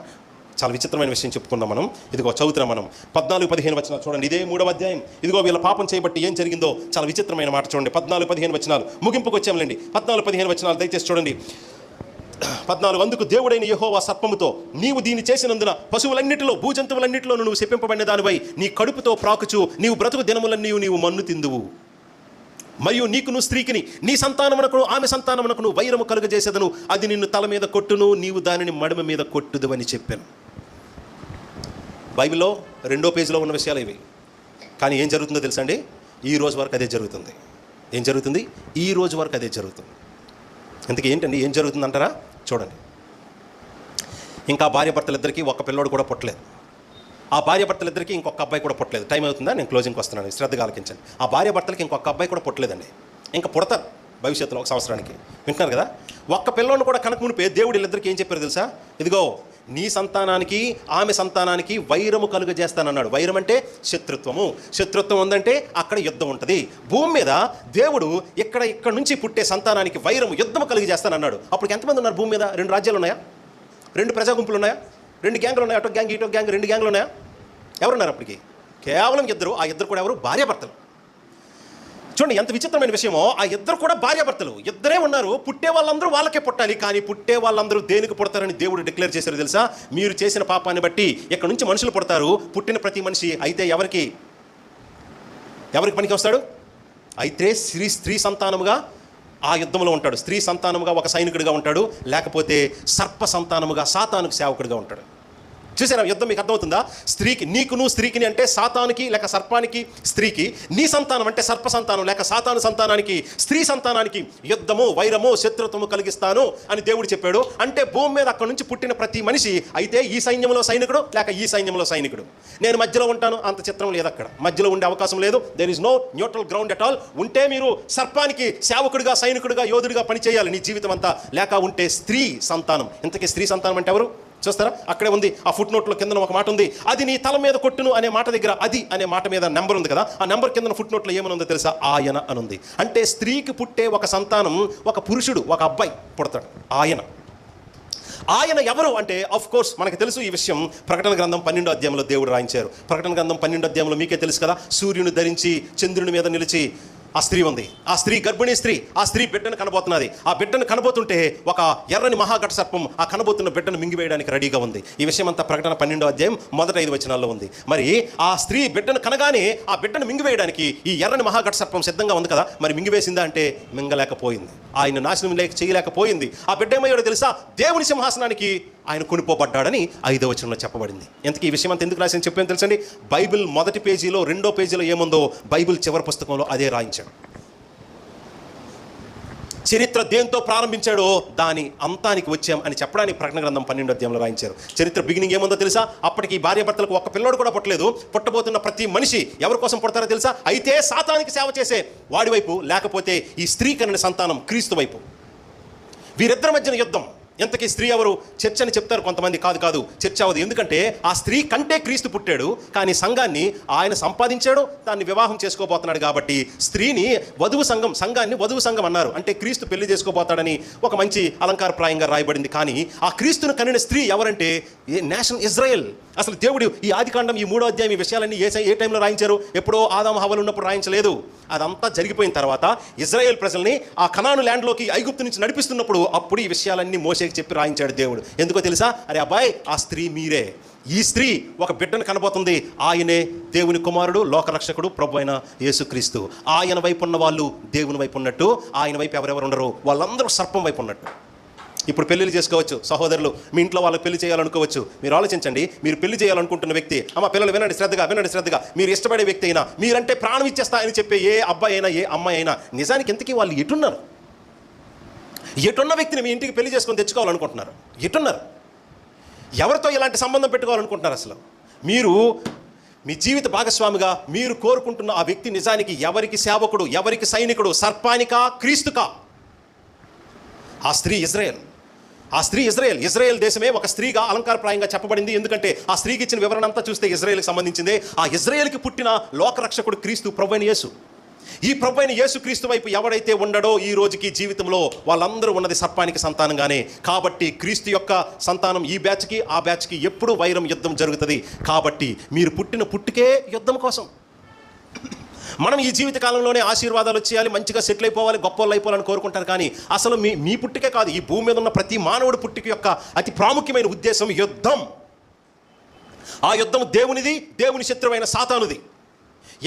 [SPEAKER 1] చాలా విచిత్రమైన విషయం చెప్పుకుందాం మనం. ఇదిగో చదువుతున్నాం మనం 14-15 వచనాలు చూడండి. ఇదే 3వ అధ్యాయం. ఇదిగో వీళ్ళ పాపం చేయబట్టి ఏం జరిగిందో చాలా విచిత్రమైన మాట చూడండి. 14-15 వచనాలు ముగింపుకు వచ్చాములేండి. 14-15 వచనాలు దయచేసి చూడండి. 14 అందుకు దేవుడైన యెహోవా సర్పముతో, నీవు దీన్ని చేసినందున పశువులన్నిటిలో, భూజంతువులన్నిటిలోనూ నువ్వు శపింపబడిన దానివై నీ కడుపుతో ప్రాకుచు నీవు బ్రతుకు దినములన్నీ నీవు మన్ను తిందువు. మరియు నీకును స్త్రీకిని నీ సంతానమునకును ఆమె సంతానమునకును వైరము కలుగజేసేదను. అది నిన్ను తల మీద కొట్టును, నీవు దానిని మడమ మీద కొట్టుదు అని చెప్పాను. బైబిల్లో 2వ పేజీలో ఉన్న విషయాలు ఇవి. కానీ ఏం జరుగుతుందో తెలుసా అండి? ఈ రోజు వరకు అదే జరుగుతుంది. ఏం జరుగుతుంది? ఈ రోజు వరకు అదే జరుగుతుంది. ఇంతకీ ఏంటండి ఏం జరుగుతుంది అంటారా? చూడండి, ఇంకా భార్యాభర్తలిద్దరికీ ఒక పిల్లోడు కూడా పుట్టలేదు. ఆ భార్యాభర్తలిద్దరికీ ఇంకొక అబ్బాయి కూడా పుట్టలేదు. టైం అవుతుందా? నేను క్లోజింగ్కి వస్తున్నాను, శ్రద్ధగా ఆలకించండి. ఆ భార్యాభర్తలకి ఇంకొక అబ్బాయి కూడా పుట్టలేదండి. ఇంకా పుడతారు భవిష్యత్తులో 1 సంవత్సరానికి. వింటున్నారు కదా? ఒక్క పిల్లోని కూడా కనుక మునిపే దేవుడు వీళ్ళిద్దరికీ ఏం చెప్పారు తెలుసా? ఇదిగో నీ సంతానానికి ఆమె సంతానానికి వైరము కలుగజేస్తానన్నాడు. వైరం అంటే శత్రుత్వము. శత్రుత్వం ఉందంటే అక్కడ యుద్ధం ఉంటుంది. భూమి మీద దేవుడు ఇక్కడ నుంచి పుట్టే సంతానానికి వైరము, యుద్ధము కలుగజేస్తానన్నాడు. అప్పుడు ఎంతమంది ఉన్నారు భూమి మీద? 2 రాజ్యాలు ఉన్నాయా? 2 ప్రజా గుంపులు ఉన్నాయా? 2 గ్యాంగులు ఉన్నాయా? అటో గ్యాంగ్, ఇటో గ్యాంగ్, 2 గ్యాంగులు ఉన్నాయా? ఎవరున్నారు అప్పటికి? కేవలం 2. ఆ 2 కూడా ఎవరు? భార్యాభర్తలు. చూడండి ఎంత విచిత్రమైన విషయమో. ఆ 2 కూడా భార్యాభర్తలు, 2 ఉన్నారు. పుట్టే వాళ్ళందరూ వాళ్ళకే పుట్టాలి. కానీ పుట్టే వాళ్ళందరూ దేనికి పుడతారని దేవుడు డిక్లేర్ చేశారు తెలుసా? మీరు చేసిన పాపాన్ని బట్టి ఇక్కడ నుంచి మనుషులు పుడతారు. పుట్టిన ప్రతి మనిషి అయితే ఎవరికి పనికి వస్తాడు? అయితే స్త్రీ సంతానముగా ఆ యుద్ధంలో ఉంటాడు. స్త్రీ సంతానముగా ఒక సైనికుడిగా ఉంటాడు, లేకపోతే సర్ప సంతానముగా సాతానుకు సేవకుడిగా ఉంటాడు. చూసారా యుద్ధం? మీకు అర్థమవుతుందా? స్త్రీకి, నీకును స్త్రీకిని అంటే సాతానికి లేక సర్పానికి స్త్రీకి, నీ సంతానం అంటే సర్ప సంతానం లేక సాతాను సంతానానికి స్త్రీ సంతానానికి యుద్ధము, వైరము, శత్రుత్వము కలిగిస్తాను అని దేవుడు చెప్పాడు. అంటే భూమి మీద అక్కడ నుంచి పుట్టిన ప్రతి మనిషి అయితే ఈ సైన్యంలో సైనికుడు లేక ఈ సైన్యంలో సైనికుడు. నేను మధ్యలో ఉంటాను అంత చిత్రం లేదు. అక్కడ మధ్యలో ఉండే అవకాశం లేదు. There is no neutral ground at all. ఉంటే మీరు సర్పానికి సేవకుడిగా, సైనికుడిగా, యోధుడిగా పనిచేయాలి నీ జీవితం అంతా. లేక ఉంటే స్త్రీ సంతానం. ఇంతకీ స్త్రీ సంతానం అంటే ఎవరు చూస్తారా? అక్కడే ఉంది ఆ ఫుట్ నోట్లో కింద ఒక మాట ఉంది. అది నీ తల మీద కొట్టును అనే మాట దగ్గర అది అనే మాట మీద నెంబర్ ఉంది కదా. ఆ నెంబర్ కింద ఫుట్ నోట్లో ఏమనుందో తెలుసా? ఆయన అనుంది. అంటే స్త్రీకి పుట్టే ఒక సంతానం, ఒక పురుషుడు, ఒక అబ్బాయి పుడతాడు. ఆయన ఎవరు అంటే ఆఫ్ కోర్స్ మనకు తెలుసు ఈ విషయం. ప్రకటన గ్రంథం 12వ అధ్యాయంలో దేవుడు రాయించారు. ప్రకటన గ్రంథం 12వ అధ్యాయంలో మీకే తెలుసు కదా, సూర్యుని ధరించి చంద్రుని మీద నిలిచి ఆ స్త్రీ ఉంది. ఆ స్త్రీ గర్భిణీ స్త్రీ. ఆ స్త్రీ బిడ్డను కనబోతున్నది. ఆ బిడ్డను కనబోతుంటే ఒక ఎర్రని మహాఘట సర్పం ఆ కనబోతున్న బిడ్డను మింగివేయడానికి రెడీగా ఉంది. ఈ విషయం అంతా ప్రకటన 12వ అధ్యాయం మొదటి 5 వచనాల్లో ఉంది. మరి ఆ స్త్రీ బిడ్డను కనగానే ఆ బిడ్డను మింగివేయడానికి ఈ ఎర్రని మహాఘట సర్పం సిద్ధంగా ఉంది కదా. మరి మింగివేసిందా అంటే మింగలేకపోయింది. ఆయన నాశనం చేయలేకపోయింది. ఆ బిడ్డ ఏమయ్యాడో తెలుసా? దేవుని సింహాసనానికి ఆయన కొనిపోబడ్డాడని 5వ వచనంలో చెప్పబడింది. ఇంతకీ ఈ విషయం అంతా ఎందుకు రాసింది చెప్పాను తెలుసండి? బైబిల్ మొదటి పేజీలో, 2వ పేజీలో ఏముందో బైబిల్ చివరి పుస్తకంలో అదే రాయించాడు. చరిత్ర దేంతో ప్రారంభించాడో దాని అంతానికి వచ్చాం అని చెప్పడానికి ప్రకటన గ్రంథం 12వ అధ్యాయంలో రాయించారు. చరిత్ర బిగినింగ్ ఏముందో తెలుసా? అప్పటికి భార్యాభర్తలకు ఒక్క పిల్లోడు కూడా పుట్టలేదు. పుట్టబోతున్న ప్రతి మనిషి ఎవరి కోసం పుడతారో తెలుసా? అయితే సాతానికి సేవ చేసే వాడి వైపు, లేకపోతే ఈ స్త్రీ కనిన సంతానం క్రీస్తు వైపు. వీరిద్దరి మధ్యన యుద్ధం. ఎంతకీ స్త్రీ ఎవరు? చర్చ అని చెప్తారు కొంతమంది. కాదు, చర్చ అవ్వదు. ఎందుకంటే ఆ స్త్రీ కంటే క్రీస్తు పుట్టాడు, కానీ సంఘాన్ని ఆయన సంపాదించాడు, దాన్ని వివాహం చేసుకోబోతున్నాడు. కాబట్టి స్త్రీని సంఘాన్ని వధువు సంఘం అన్నారు. అంటే క్రీస్తు పెళ్లి చేసుకోబోతాడని ఒక మంచి అలంకారప్రాయంగా రాయబడింది. కానీ ఆ క్రీస్తును కనిన స్త్రీ ఎవరంటే నేషన్ ఇజ్రాయెల్. అసలు దేవుడు ఈ ఆదికాండం ఈ 3వ అధ్యాయం ఈ విషయాలన్నీ ఏ టైంలో రాయించారు? ఎప్పుడో ఆదాము హవ్వలు ఉన్నప్పుడు రాయించలేదు. అదంతా జరిగిపోయిన తర్వాత ఇజ్రాయెల్ ప్రజల్ని ఆ కనాను ల్యాండ్లోకి ఐగుప్తు నుంచి నడిపిస్తున్నప్పుడు అప్పుడు ఈ విషయాలన్నీ మోషేకి చెప్పి రాయించాడు దేవుడు. ఎందుకో తెలుసా? అరే అబ్బాయి, ఆ స్త్రీ మీరే. ఈ స్త్రీ ఒక బిడ్డను కనబోతుంది. ఆయనే దేవుని కుమారుడు, లోకరక్షకుడు, ప్రభు అయిన యేసుక్రీస్తు. ఆయన వైపు ఉన్న వాళ్ళు దేవుని వైపు ఉన్నట్టు, ఆయన వైపు ఎవరెవరు ఉండరు వాళ్ళందరూ సర్పం వైపు ఉన్నట్టు. ఇప్పుడు పెళ్ళిళ్ళు చేసుకోవచ్చు సహోదరులు, మీ ఇంట్లో వాళ్ళకి పెళ్లి చేయాలనుకోవచ్చు. మీరు ఆలోచించండి, మీరు పెళ్లి చేయాలనుకుంటున్న వ్యక్తి, అమ్మ పిల్లలు వినండి శ్రద్ధగా, మీరు ఇష్టపడే వ్యక్తి అయినా, మీరంటే ప్రాణం ఇచ్చేస్తా అని చెప్పే ఏ అబ్బాయి అయినా ఏ అమ్మాయి అయినా, నిజానికి ఇంతకీ వాళ్ళు ఎటున్నారు? ఎటున్న వ్యక్తిని మీ ఇంటికి పెళ్లి చేసుకొని తెచ్చుకోవాలనుకుంటున్నారు? ఎటున్నారు? ఎవరితో ఇలాంటి సంబంధం పెట్టుకోవాలనుకుంటున్నారు? అసలు మీరు మీ జీవిత భాగస్వామిగా మీరు కోరుకుంటున్న ఆ వ్యక్తి నిజానికి ఎవరికి సేవకుడు, ఎవరికి సైనికుడు? సర్పానికా, క్రీస్తుకా? ఆ స్త్రీ ఇజ్రాయెల్. ఇజ్రాయెల్ దేశమే ఒక స్త్రీగా అలంకారప్రాయంగా చెప్పబడింది. ఎందుకంటే ఆ స్త్రీకి ఇచ్చిన వివరణ అంతా చూస్తే ఇజ్రాయెల్కి సంబంధించిందే. ఆ ఇజ్రాయెల్కి పుట్టిన లోకరక్షకుడు క్రీస్తు, ప్రభువైన యేసు. ఈ ప్రభువైన యేసు క్రీస్తు వైపు ఎవడైతే ఉండడో ఈ రోజుకి జీవితంలో వాళ్ళందరూ ఉన్నది సర్పానికి సంతానంగానే. కాబట్టి క్రీస్తు యొక్క సంతానం ఈ బ్యాచ్కి ఆ బ్యాచ్కి ఎప్పుడూ వైరం, యుద్ధం జరుగుతుంది. కాబట్టి మీరు పుట్టిన పుట్టుకే యుద్ధం కోసం. మనం ఈ జీవిత కాలంలోనే ఆశీర్వాదాలు వచ్చేయాలి, మంచిగా సెటిల్ అయిపోవాలి, గొప్పలు అయిపోవాలని కోరుకుంటారు. కానీ అసలు మీ పుట్టికే కాదు, ఈ భూమి మీద ఉన్న ప్రతి మానవుడి పుట్టిక యొక్క అతి ప్రాముఖ్యమైన ఉద్దేశం యుద్ధం. ఆ యుద్ధం దేవునిది, దేవుని శత్రువైన సాతానుది.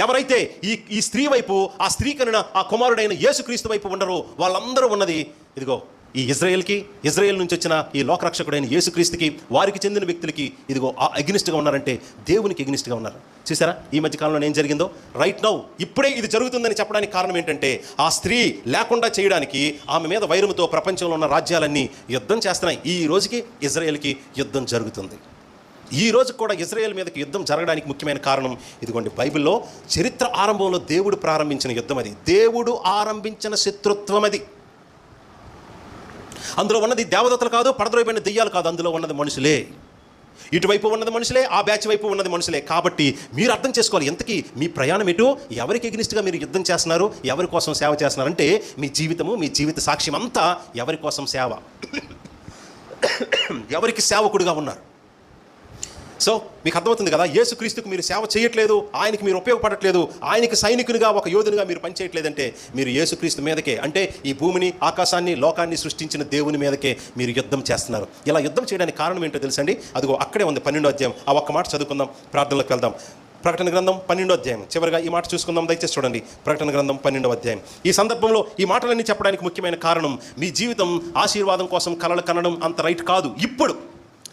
[SPEAKER 1] ఎవరైతే ఈ స్త్రీ వైపు, ఆ స్త్రీ కనిన ఆ కుమారుడైన యేసుక్రీస్తు వైపు ఉండరో వాళ్ళందరూ ఉన్నది ఇదిగో ఈ ఇజ్రాయెల్ నుంచి వచ్చిన ఈ లోకరక్షకుడైన యేసుక్రీస్తుకి, వారికి చెందిన వ్యక్తులకి ఇదిగో అగ్నిస్ట్గా ఉన్నారంటే దేవునికి అగ్నిస్ట్గా ఉన్నారు. చూసారా ఈ మధ్యకాలంలో ఏం జరిగిందో? రైట్ నౌ ఇప్పుడే ఇది జరుగుతుందని చెప్పడానికి కారణం ఏంటంటే ఆ స్త్రీ లేకుండా చేయడానికి ఆమె మీద వైరముతో ప్రపంచంలో ఉన్న రాజ్యాలన్నీ యుద్ధం చేస్తున్నాయి. ఈ రోజుకి ఇజ్రాయెల్కి యుద్ధం జరుగుతుంది. ఈ రోజు కూడా ఇజ్రాయెల్ మీదకి యుద్ధం జరగడానికి ముఖ్యమైన కారణం ఇదిగోండి, బైబిల్లో చరిత్ర ఆరంభంలో దేవుడు ప్రారంభించిన యుద్ధం అది. దేవుడు ఆరంభించిన శత్రుత్వం అది. అందులో ఉన్నది దేవదత్తలు కాదు, పడద్రోయబడిన దెయ్యాలు కాదు, అందులో ఉన్నది మనుషులే. ఇటువైపు ఉన్నది మనుషులే, ఆ బ్యాచ్ వైపు ఉన్నది మనుషులే. కాబట్టి మీరు అర్థం చేసుకోవాలి, ఎంతకీ మీ ప్రయాణం ఎటు, ఎవరికి ఎగ్నిస్ట్గా మీరు యుద్ధం చేస్తున్నారు, ఎవరి కోసం సేవ చేస్తున్నారు అంటే మీ జీవితము, మీ జీవిత సాక్ష్యం అంతా ఎవరి కోసం సేవ, ఎవరికి సేవకుడుగా ఉన్నారు. సో మీకు అర్థమవుతుంది కదా, యేసుక్రీస్తుకు మీరు సేవ చేయట్లేదు, ఆయనకి మీరు ఉపయోగపడట్లేదు, ఆయనకి సైనికునిగా ఒక యోధునిగా మీరు పనిచేయట్లేదంటే మీరు యేసుక్రీస్తు మీదకే, అంటే ఈ భూమిని, ఆకాశాన్ని, లోకాన్ని సృష్టించిన దేవుని మీదకే మీరు యుద్ధం చేస్తున్నారు. ఇలా యుద్ధం చేయడానికి కారణం ఏంటో తెలుసండి? అదిగో అక్కడే ఉంది 12వ అధ్యాయం. ఆ ఒక్క మాట చదువుకుందాం, ప్రార్థనలోకి వెళ్దాం. ప్రకటన గ్రంథం 12వ అధ్యాయం చివరిగా ఈ మాట చూసుకుందాం. దయచేసి చూడండి, ప్రకటన గ్రంథం 12వ అధ్యాయం. ఈ సందర్భంలో ఈ మాటలన్నీ చెప్పడానికి ముఖ్యమైన కారణం, మీ జీవితం ఆశీర్వాదం కోసం కలలు కనడం అంత రైట్ కాదు ఇప్పుడు.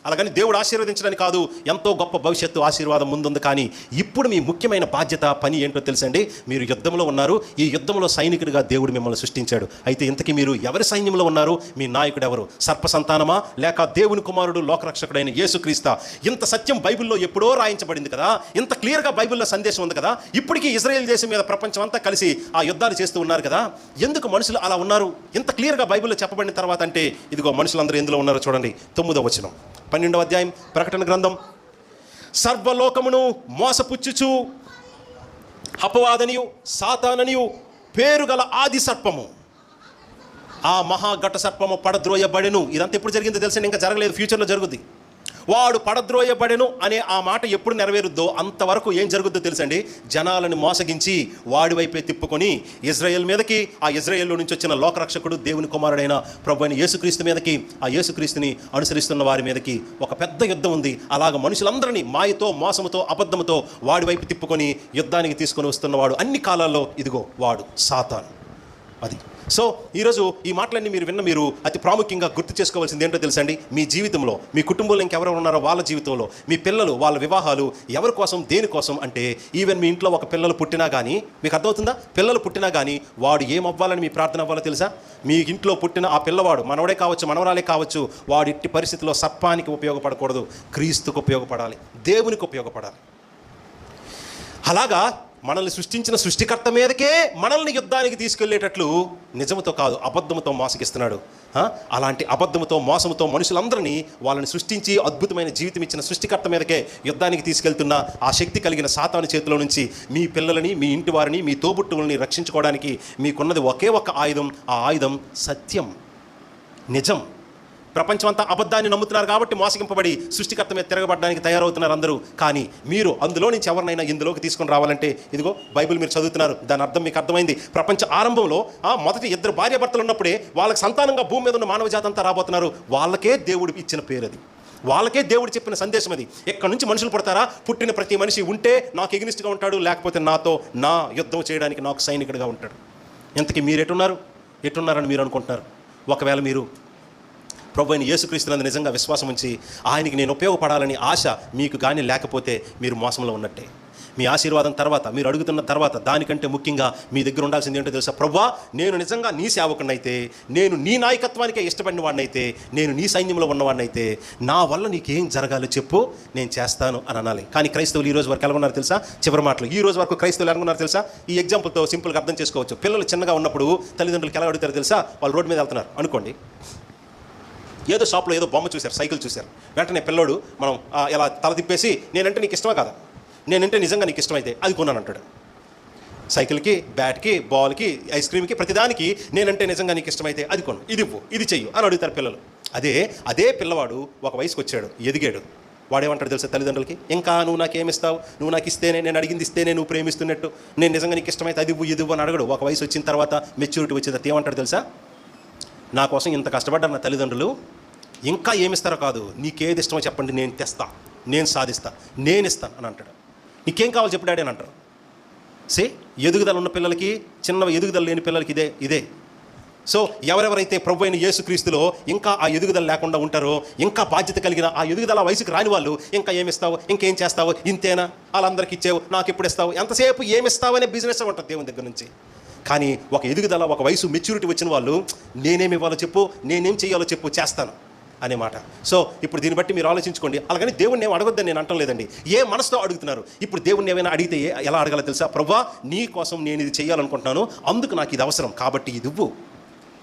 [SPEAKER 1] అలాగని దేవుడు ఆశీర్వదించడానికి కాదు, ఎంతో గొప్ప భవిష్యత్తు ఆశీర్వాదం ముందుంది. కానీ ఇప్పుడు మీ ముఖ్యమైన బాధ్యత, పని ఏంటో తెలుసండి? మీరు యుద్ధంలో ఉన్నారు. ఈ యుద్ధంలో సైనికుడిగా దేవుడు మిమ్మల్ని సృష్టించాడు. అయితే ఇంతకీ మీరు ఎవరి సైన్యంలో ఉన్నారు? మీ నాయకుడు ఎవరు? సర్ప సంతానమా, లేక దేవుని కుమారుడు లోకరక్షకుడైన యేసుక్రీస్తా? ఇంత సత్యం బైబిల్లో ఎప్పుడో రాయించబడింది కదా, ఇంత క్లియర్గా బైబిల్లో సందేశం ఉంది కదా. ఇప్పటికీ ఇజ్రాయెల్ దేశం మీద ప్రపంచం అంతా కలిసి ఆ యుద్ధాలు చేస్తూ ఉన్నారు కదా. ఎందుకు మనుషులు అలా ఉన్నారు? ఇంత క్లియర్గా బైబిల్లో చెప్పబడిన తర్వాత అంటే ఇదిగో మనుషులందరూ ఎందులో ఉన్నారో చూడండి. 9వ వచనం 12వ అధ్యాయం ప్రకటన గ్రంథం. సర్వలోకమును మోసపుచ్చుచు అపవాదనియు సాతాననియు పేరు గల ఆది సర్పము, ఆ మహాఘట సర్పము పడద్రోయబడెను. ఇదంతా ఎప్పుడు జరిగిందో తెలుసండి? ఇంకా జరగలేదు, ఫ్యూచర్లో జరుగుద్ది. వాడు పడద్రోయబడెను అనే ఆ మాట ఎప్పుడు నెరవేరుద్దో అంతవరకు ఏం జరుగుద్దో తెలుసండి? జనాలను మోసగించి వాడి వైపే తిప్పుకొని ఇజ్రాయెల్ మీదకి, ఆ ఇజ్రాయెల్లో నుంచి వచ్చిన లోకరక్షకుడు దేవుని కుమారుడైన ప్రభు అయిన యేసుక్రీస్తు మీదకి, ఆ యేసుక్రీస్తుని అనుసరిస్తున్న వారి మీదకి ఒక పెద్ద యుద్ధం ఉంది. అలాగ మనుషులందరినీ మాయతో, మోసముతో, అబద్ధముతో వాడి వైపు తిప్పుకొని యుద్ధానికి తీసుకొని వస్తున్నవాడు అన్ని కాలాల్లో ఇదిగో వాడు సాతాను. అది. సో ఈరోజు ఈ మాటలన్నీ మీరు అతి ప్రాముఖ్యంగా గుర్తు చేసుకోవాల్సింది ఏంటో తెలుసండి? మీ జీవితంలో, మీ కుటుంబంలో ఇంకెవరు ఉన్నారో వాళ్ళ జీవితంలో, మీ పిల్లలు, వాళ్ళ వివాహాలు ఎవరి కోసం, దేనికోసం అంటే ఈవెన్ మీ ఇంట్లో ఒక పిల్లలు పుట్టినా కానీ, మీకు అర్థమవుతుందా? పిల్లలు పుట్టినా కానీ వాడు ఏమవ్వాలని మీ ప్రార్థన అవ్వాలో తెలుసా? మీ ఇంట్లో పుట్టిన ఆ పిల్లవాడు, మనవడే కావచ్చు, మనవరాలే కావచ్చు, వాడి ఇట్టి పరిస్థితిలో సర్పానికి ఉపయోగపడకూడదు, క్రీస్తుకు ఉపయోగపడాలి, దేవునికి ఉపయోగపడాలి. అలాగా మనల్ని సృష్టించిన సృష్టికర్త మీదకే మనల్ని యుద్ధానికి తీసుకెళ్లేటట్లు నిజముతో కాదు అబద్ధముతో మోసగిస్తున్నాడు. అలాంటి అబద్ధముతో, మోసముతో మనుషులందరినీ, వాళ్ళని సృష్టించి అద్భుతమైన జీవితం ఇచ్చిన సృష్టికర్త మీదకే యుద్ధానికి తీసుకెళ్తున్న ఆ శక్తి కలిగిన సాతాను చేతిలో నుంచి మీ పిల్లలని, మీ ఇంటి వారిని, మీ తోబుట్టువులని రక్షించుకోవడానికి మీకున్నది ఒకే ఒక్క ఆయుధం. ఆ ఆయుధం సత్యం, నిజం. ప్రపంచం అంతా అబద్ధాన్ని నమ్ముతున్నారు కాబట్టి మోసగింపబడి సృష్టికర్త మీద తిరగబడడానికి తయారవుతున్నారు అందరూ. కానీ మీరు అందులో నుంచి ఎవరినైనా ఇందులోకి తీసుకొని రావాలంటే ఇదిగో బైబిల్ మీరు చదువుతున్నారు, దాని అర్థం మీకు అర్థమైంది. ప్రపంచ ఆరంభంలో మొదటి 2 భార్యాభర్తలు ఉన్నప్పుడే వాళ్ళకి సంతానంగా భూమి మీద ఉన్న మానవ జాతి అంతా రాబోతున్నారు. వాళ్ళకే దేవుడు ఇచ్చిన పేరు అది, వాళ్ళకే దేవుడు చెప్పిన సందేశం అది. ఎక్కడి నుంచి మనుషులు పుడతారా? పుట్టిన ప్రతి మనిషి ఉంటే నాకు ఎగ్నిస్ట్గా ఉంటాడు, లేకపోతే నాతో నా యుద్ధం చేయడానికి నాకు సైనికుడిగా ఉంటాడు. ఇంతకీ మీరు ఎట్టున్నారని మీరు అనుకుంటున్నారు? ఒకవేళ మీరు ప్రభు అయిన యేసుక్రీస్తునందు నిజంగా విశ్వాసం ఉంచి ఆయనకి నేను ఉపయోగపడాలని ఆశ మీకు కానీ లేకపోతే మీరు మోసంలో ఉన్నట్టే. మీ ఆశీర్వాదం తర్వాత, మీరు అడుగుతున్న తర్వాత, దానికంటే ముఖ్యంగా మీ దగ్గర ఉండాల్సింది ఏంటో తెలుసా? ప్రభువా, నేను నిజంగా నీ సేవకుడినైతే, నేను నీ నాయకత్వానికే ఇష్టపడిన వాడినైతే, నేను నీ సైన్యంలో ఉన్నవాడినైతే, నా వల్ల నీకేం జరగాలో చెప్పు, నేను చేస్తాను అని అనాలి. కానీ క్రైస్తవులు ఈ రోజు వరకు ఎలా ఉన్నారు తెలుసా? చివరి మాటలు, ఈ రోజు వరకు క్రైస్తవులు ఎలా ఉన్నారు తెలుసా? ఈ ఎగ్జాంపుల్తో సింపుల్గా అర్థం చేసుకోవచ్చు. పిల్లలు చిన్నగా ఉన్నప్పుడు తల్లిదండ్రులకు ఎలా అడుగుతారు తెలుసా? వాళ్ళు రోడ్డు మీద వెళ్తున్నారు అనుకోండి, ఏదో షాప్లో ఏదో బొమ్మ చూశారు, సైకిల్ చూశారు. వెంటనే పిల్లోడు మనం ఎలా తల తిప్పేసి, నేనంటే నీకు ఇష్టమా కదా, నేనంటే నిజంగా నీకు ఇష్టమైతే అది కొన్నాను అంటాడు. సైకిల్కి, బ్యాట్కి, బాల్కి, ఐస్ క్రీమ్కి, ప్రతిదానికి నేనంటే నిజంగా నీకు ఇష్టమైతే అది కొను, ఇది ఇవ్వు, ఇది చెయ్యు అని అడుగుతారు పిల్లలు. అదే పిల్లవాడు ఒక వయసుకు వచ్చాడు, ఎదిగాడు. వాడేమంటాడు తెలుసా తల్లిదండ్రులకి? ఇంకా నువ్వు నాకేమిస్తావు, నువ్వు నాకు ఇస్తేనే, నేను అడిగింది ఇస్తేనే నువ్వు ప్రేమిస్తున్నట్టు, నేను నిజంగా నీకు ఇష్టమైతే అది ఇవ్వు, ఇది ఇవ్వు అని అడగడు. ఒక వయసు వచ్చిన తర్వాత, మెచ్యూరిటీ వచ్చిన తర్వాత ఏమంటాడు తెలుసా? నా కోసం ఇంత కష్టపడ్డారు నా తల్లిదండ్రులు, ఇంకా ఏమిస్తారో కాదు, నీకేది ఇష్టమో చెప్పండి, నేను తెస్తా, నేను సాధిస్తా, నేను ఇస్తాను అని అంటాడు. నీకేం కావాలి చెప్పు డాడీ అని అంటారు. ఎదుగుదల ఉన్న పిల్లలకి, చిన్న ఎదుగుదల లేని పిల్లలకి ఇదే. సో ఎవరెవరైతే ప్రభు అయిన యేసుక్రీస్తులో ఇంకా ఆ ఎదుగుదల లేకుండా ఉంటారో, ఇంకా బాధ్యత కలిగిన ఆ ఎదుగుదల వయసుకు రాని వాళ్ళు, ఇంకా ఏమిస్తావు, ఇంకేం చేస్తావు, ఇంతేనా, వాళ్ళందరికీ ఇచ్చావు, నాకు ఎప్పుడు ఇస్తావు, ఎంతసేపు ఏమిస్తావు అనే బిజినెస్ ఉంటుంది దేవుని దగ్గర నుంచి. కానీ ఒక ఎదుగుదల, ఒక వయసు మెచ్యూరిటీ వచ్చిన వాళ్ళు, నేనేమి ఇవ్వాలో చెప్పు, నేనేం చేయాలో చెప్పు, చేస్తాను అనే మాట. సో ఇప్పుడు దీన్ని బట్టి మీరు ఆలోచించుకోండి. అలాగని దేవుణ్ణి ఏం అడగొద్దని నేను అంటం లేదండి. ఏ మనసుతో అడుగుతున్నారు? ఇప్పుడు దేవుణ్ణి ఏమైనా అడిగితే ఎలా అడగాలో తెలుసా? ప్రభువా, నీ కోసం నేను ఇది చేయాలనుకుంటున్నాను, అందుకు నాకు ఇది అవసరం, కాబట్టి ఇది ఇవ్వు.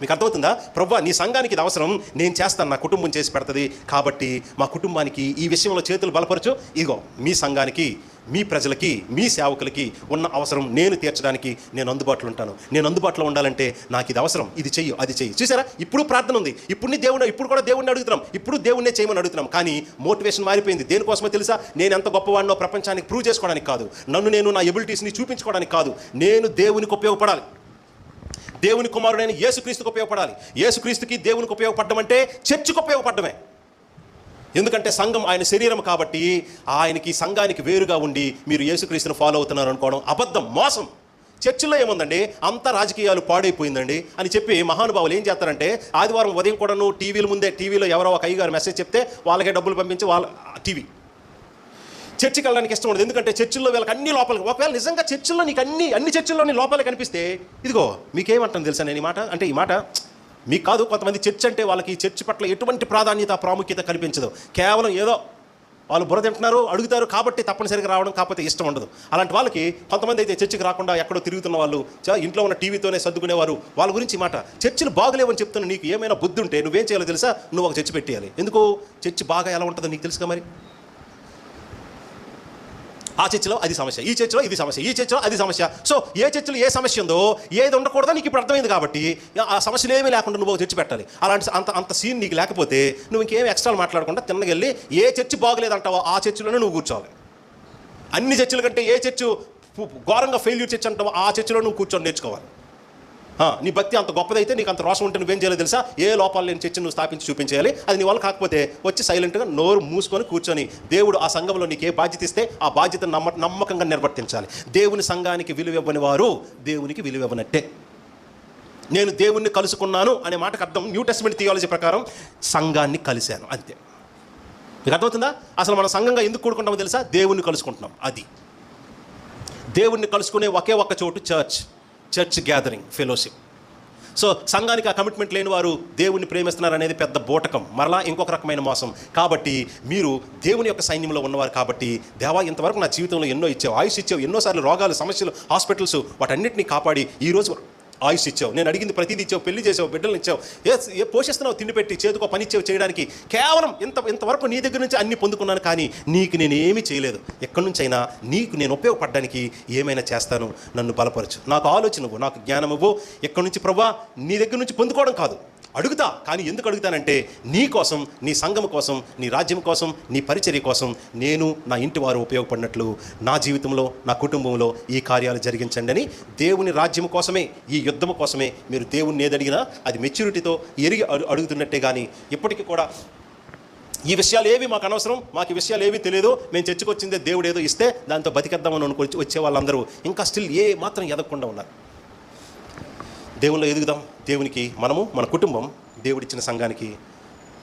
[SPEAKER 1] మీకు అర్థమవుతుందా? ప్రభువా, నీ సంఘానికి ఇది అవసరం, నేను చేస్తాను, నా కుటుంబం చేసి పెడుతుంది, కాబట్టి మా కుటుంబానికి ఈ విషయంలో చేతులు బలపరచు. ఇదిగో మీ సంఘానికి, మీ ప్రజలకి, మీ సేవకులకి ఉన్న అవసరం నేను తీర్చడానికి నేను అందుబాటులో ఉంటాను. నేను అందుబాటులో ఉండాలంటే నాకు ఇది అవసరం, ఇది చెయ్యి, అది చెయ్యి. చూసారా, ఇప్పుడు ప్రార్థన ఉంది, ఇప్పుడు కూడా దేవుణ్ణి అడుగుతున్నాం, ఇప్పుడు దేవుణ్ణే చేయమని అడుగుతున్నాం. కానీ మోటివేషన్ మారిపోయింది. దేనికోసమో తెలుసా? నేను ఎంత గొప్పవాడినో ప్రపంచానికి ప్రూవ్ చేసుకోవడానికి కాదు, నన్ను నా ఎబిలిటీస్ని చూపించుకోవడానికి కాదు, నేను దేవునికి ఉపయోగపడాలి, దేవుని కుమారుడైన యేసుక్రీస్తుకు ఉపయోగపడాలి. యేసుక్రీస్తుకి దేవునికి ఉపయోగపడడం అంటే చర్చికి ఉపయోగపడమే. ఎందుకంటే సంఘం ఆయన శరీరం కాబట్టి, ఆయనకి సంఘానికి వేరుగా ఉండి మీరు యేసుక్రీస్తుని ఫాలో అవుతున్నారు అనుకోవడం అబద్ధం, మోసం. చర్చిలో ఏముందండి, అంతా రాజకీయాలు పాడైపోయిందండి అని చెప్పి మహానుభావులు ఏం చేస్తారంటే, ఆదివారం ఉదయం కూడాను టీవీలో ఎవరో ఒక అయ్యగారు మెసేజ్ చెప్తే వాళ్ళకే డబ్బులు పంపించి వాళ్ళ టీవీ. చర్చికి వెళ్ళడానికి ఇష్టం ఉండదు, ఎందుకంటే చర్చిల్లో వీళ్ళకి అన్ని లోపలికి. ఒకవేళ నిజంగా చర్చిల్లో నీకు అన్ని చర్చిల్లోని లోపలే కనిపిస్తే, ఇదిగో మీకేమంటాను తెలుసా నేను ఈ మాట అంటే, ఈ మాట మీకు కాదు, కొంతమంది చర్చ్ అంటే వాళ్ళకి ఈ చర్చ్ పట్ల ఎటువంటి ప్రాధాన్యత, ప్రాముఖ్యత కనిపించదు. కేవలం ఏదో వాళ్ళు బుర్ర తింటున్నారు, అడుగుతారు కాబట్టి తప్పనిసరిగా రావడం, కాకపోతే ఇష్టం ఉండదు. అలాంటి వాళ్ళకి కొంతమంది అయితే చర్చికి రాకుండా ఎక్కడో తిరుగుతున్న వాళ్ళు, ఇంట్లో ఉన్న టీవీతోనే సర్దుకునేవారు, వాళ్ళ గురించి మాట. చర్చిలు బాగలేవని చెప్తున్నా, నీకు ఏమైనా బుద్ధి ఉంటే నువ్వేం చేయాలో తెలుసా? నువ్వు ఒక చర్చి పెట్టేయాలి. ఎందుకు? చర్చి బాగా ఎలా ఉంటుందో నీకు తెలుసుగా మరి. ఆ చర్చిలో అది సమస్య, ఈ చర్చిలో ఇది సమస్య, ఈ చర్చిలో అది సమస్య. సో ఏ చర్చిలో ఏ సమస్య ఉందో, ఏది ఉండకూడదో నీకు ఇప్పుడు అర్థమైంది కాబట్టి ఆ సమస్యలు ఏమీ లేకుండా నువ్వు చర్చి పెట్టాలి. అలాంటి అంత సీన్ నీకు లేకపోతే నువ్వు ఇంకేం ఎక్స్ట్రాలు మాట్లాడకుండా తిన్నగెళ్ళి ఏ చర్చి బాగలేదంటావో ఆ చర్చిలోనే నువ్వు కూర్చోవాలి. అన్ని చర్చిల కంటే ఏ చర్చు ఘోరంగా ఫెయిల్యూర్ చర్చ్ అంటావో ఆ చర్చిలో నువ్వు కూర్చొని నేర్చుకోవాలి. నీ భక్తి అంత గొప్పదైతే, నీకు అంత రోషం ఉంటే నువ్వేం చేయాలో తెలుసా? ఏ లోపాలు లేని చర్చను నువ్వు స్థాపించి చూపించేయాలి. అది నీ వల్ల కాకపోతే వచ్చి సైలెంట్గా నోరు మూసుకొని కూర్చొని, దేవుడు ఆ సంఘంలో నీకు ఏ బాధ్యత ఇస్తే ఆ బాధ్యతను నమ్మకంగా నిర్వర్తించాలి. దేవుని సంఘానికి విలువ ఇవ్వని వారు దేవునికి విలువ ఇవ్వనట్టే. నేను దేవుణ్ణి కలుసుకున్నాను అనే మాటకు అర్థం న్యూ టెస్టమెంట్ థియాలజీ ప్రకారం సంఘాన్ని కలిశాను, అంతే. మీకు అర్థమవుతుందా? అసలు మన సంఘంగా ఎందుకు కూడుకుంటామో తెలుసా? దేవుణ్ణి కలుసుకుంటున్నాం. అది దేవుణ్ణి కలుసుకునే ఒకే ఒక్క చోటు చర్చ్ గ్యాదరింగ్, ఫెలోషిప్. సో సంఘానికి ఆ కమిట్మెంట్ లేని వారు దేవుణ్ణి ప్రేమిస్తున్నారు అనేది పెద్ద బోటకం, మరలా ఇంకొక రకమైన మోసం. కాబట్టి మీరు దేవుని యొక్క సైన్యంలో ఉన్నవారు కాబట్టి, దేవా ఇంతవరకు నా జీవితంలో ఎన్నో ఇచ్చావు, ఆయుష్ ఇచ్చావు, ఎన్నోసార్లు రోగాలు, సమస్యలు, హాస్పిటల్స్, వాటన్నిటిని కాపాడి ఈరోజు ఆయుష్ ఇచ్చావు, నేను అడిగింది ప్రతిదీ ఇచ్చావు, పెళ్లి చేసావు, బిడ్డలు ఇచ్చావు, ఏ పోషిస్తున్నావు, తిండి పెట్టి, చేతికో పని ఇచ్చావు చేయడానికి. కేవలం ఇంతవరకు నీ దగ్గర నుంచి అన్ని పొందుకున్నాను, కానీ నీకు నేను ఏమీ చేయలేదు. ఎక్కడి నుంచి అయినా నీకు నేను ఉపయోగపడడానికి ఏమైనా చేస్తాను, నన్ను బలపరచు, నాకు ఆలోచన ఇవ్వు, నాకు జ్ఞానం ఇవ్వు. ఎక్కడి నుంచి ప్రభువా? నీ దగ్గర నుంచి పొందుకోవడం కాదు, అడుగుతా. కానీ ఎందుకు అడుగుతానంటే నీ కోసం, నీ సంఘం కోసం, నీ రాజ్యం కోసం, నీ పరిచర్య కోసం, నేను నా ఇంటి వారు ఉపయోగపడినట్లు నా జీవితంలో, నా కుటుంబంలో ఈ కార్యాలు జరిగించండి అని దేవుని రాజ్యం కోసమే, ఈ యుద్ధం కోసమే మీరు దేవుణ్ణి ఏదడిగినా అది మెచ్యూరిటీతో ఎరిగి అడుగుతున్నట్టే. కానీ ఇప్పటికీ కూడా ఈ విషయాలు ఏవి మాకు అనవసరం, మాకు ఈ విషయాలు ఏవి తెలియదు, మేము చర్చకొచ్చిందే దేవుడు ఏదో ఇస్తే దాంతో బతికేద్దామని అనుకొని వచ్చే వాళ్ళందరూ ఇంకా స్టిల్ ఏ మాత్రం ఎదగకుండా ఉన్నారు. దేవుల్లో ఎదుగుదాం. దేవునికి మనము, మన కుటుంబం దేవుడిచ్చిన సంఘానికి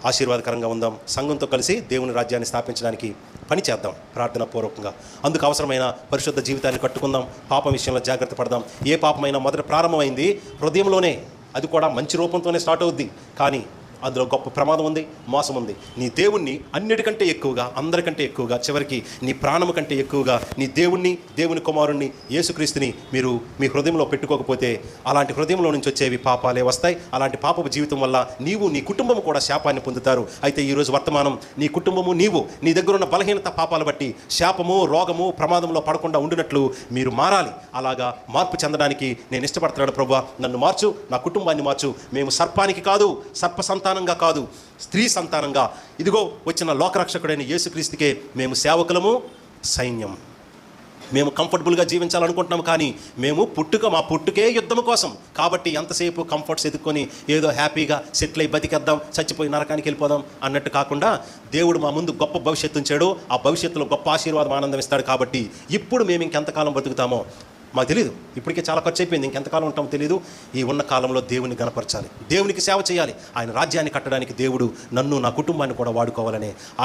[SPEAKER 1] ఆశీర్వాదకరంగా ఉందాం. సంఘంతో కలిసి దేవుని రాజ్యాన్ని స్థాపించడానికి పని చేద్దాం ప్రార్థనాపూర్వకంగా. అందుకు అవసరమైన పరిశుద్ధ జీవితాన్ని కట్టుకుందాం. పాపం విషయంలో జాగ్రత్త పడదాం. ఏ పాపమైనా మొదట ప్రారంభమైంది హృదయంలోనే, అది కూడా మంచి రూపంతోనే స్టార్ట్ అవుద్ది. కానీ అందులో గొప్ప ప్రమాదం ఉంది, మోసం ఉంది. నీ దేవుణ్ణి అన్నిటికంటే ఎక్కువగా, అందరికంటే ఎక్కువగా, చివరికి నీ ప్రాణము కంటే ఎక్కువగా నీ దేవుణ్ణి, దేవుని కుమారుణ్ణి, యేసుక్రీస్తుని మీరు మీ హృదయంలో పెట్టుకోకపోతే అలాంటి హృదయంలో నుంచి వచ్చేవి పాపాలే వస్తాయి. అలాంటి పాపపు జీవితం వల్ల నీవు, నీ కుటుంబము కూడా శాపాన్ని పొందుతారు. అయితే ఈరోజు వర్తమానం నీ కుటుంబము, నీవు, నీ దగ్గర ఉన్న బలహీనత పాపాలు బట్టి శాపము, రోగము, ప్రమాదంలో పడకుండా ఉండినట్లు మీరు మారాలి. అలాగా మార్పు చెందడానికి నేను ఇష్టపడుతున్నాను. ప్రభువా, నన్ను మార్చు, నా కుటుంబాన్ని మార్చు. మేము సర్పానికి కాదు, సర్ప సంతానంగా కాదు, స్త్రీ సంతానంగా, ఇదిగో వచ్చిన లోకరక్షకుడైన యేసుక్రీస్తుకే మేము సేవకులము, సైన్యం. మేము కంఫర్టబుల్గా జీవించాలనుకుంటున్నాం, కానీ మేము మా పుట్టుకే యుద్ధం కోసం. కాబట్టి ఎంతసేపు కంఫర్ట్స్ ఎదుక్కొని ఏదో హ్యాపీగా సెటిల్ అయి బతికేద్దాం, చచ్చిపోయి నరకానికి వెళ్ళిపోదాం అన్నట్టు కాకుండా, దేవుడు మా ముందు గొప్ప భవిష్యత్తు ఉంచాడు. ఆ భవిష్యత్తులో గొప్ప ఆశీర్వాదం, ఆనందం ఇస్తాడు. కాబట్టి ఇప్పుడు మేము ఇంకెంతకాలం బతుకుతామో మాకు తెలియదు. ఇప్పటికే చాలా ఖర్చు అయిపోయింది, ఇంకెంతకాలం ఉంటామో తెలియదు. ఈ ఉన్న కాలంలో దేవుని గణపరచాలి, దేవునికి సేవ చేయాలి. ఆయన రాజ్యాన్ని కట్టడానికి దేవుడు నన్ను, నా కుటుంబాన్ని కూడా వాడుకోవాలనే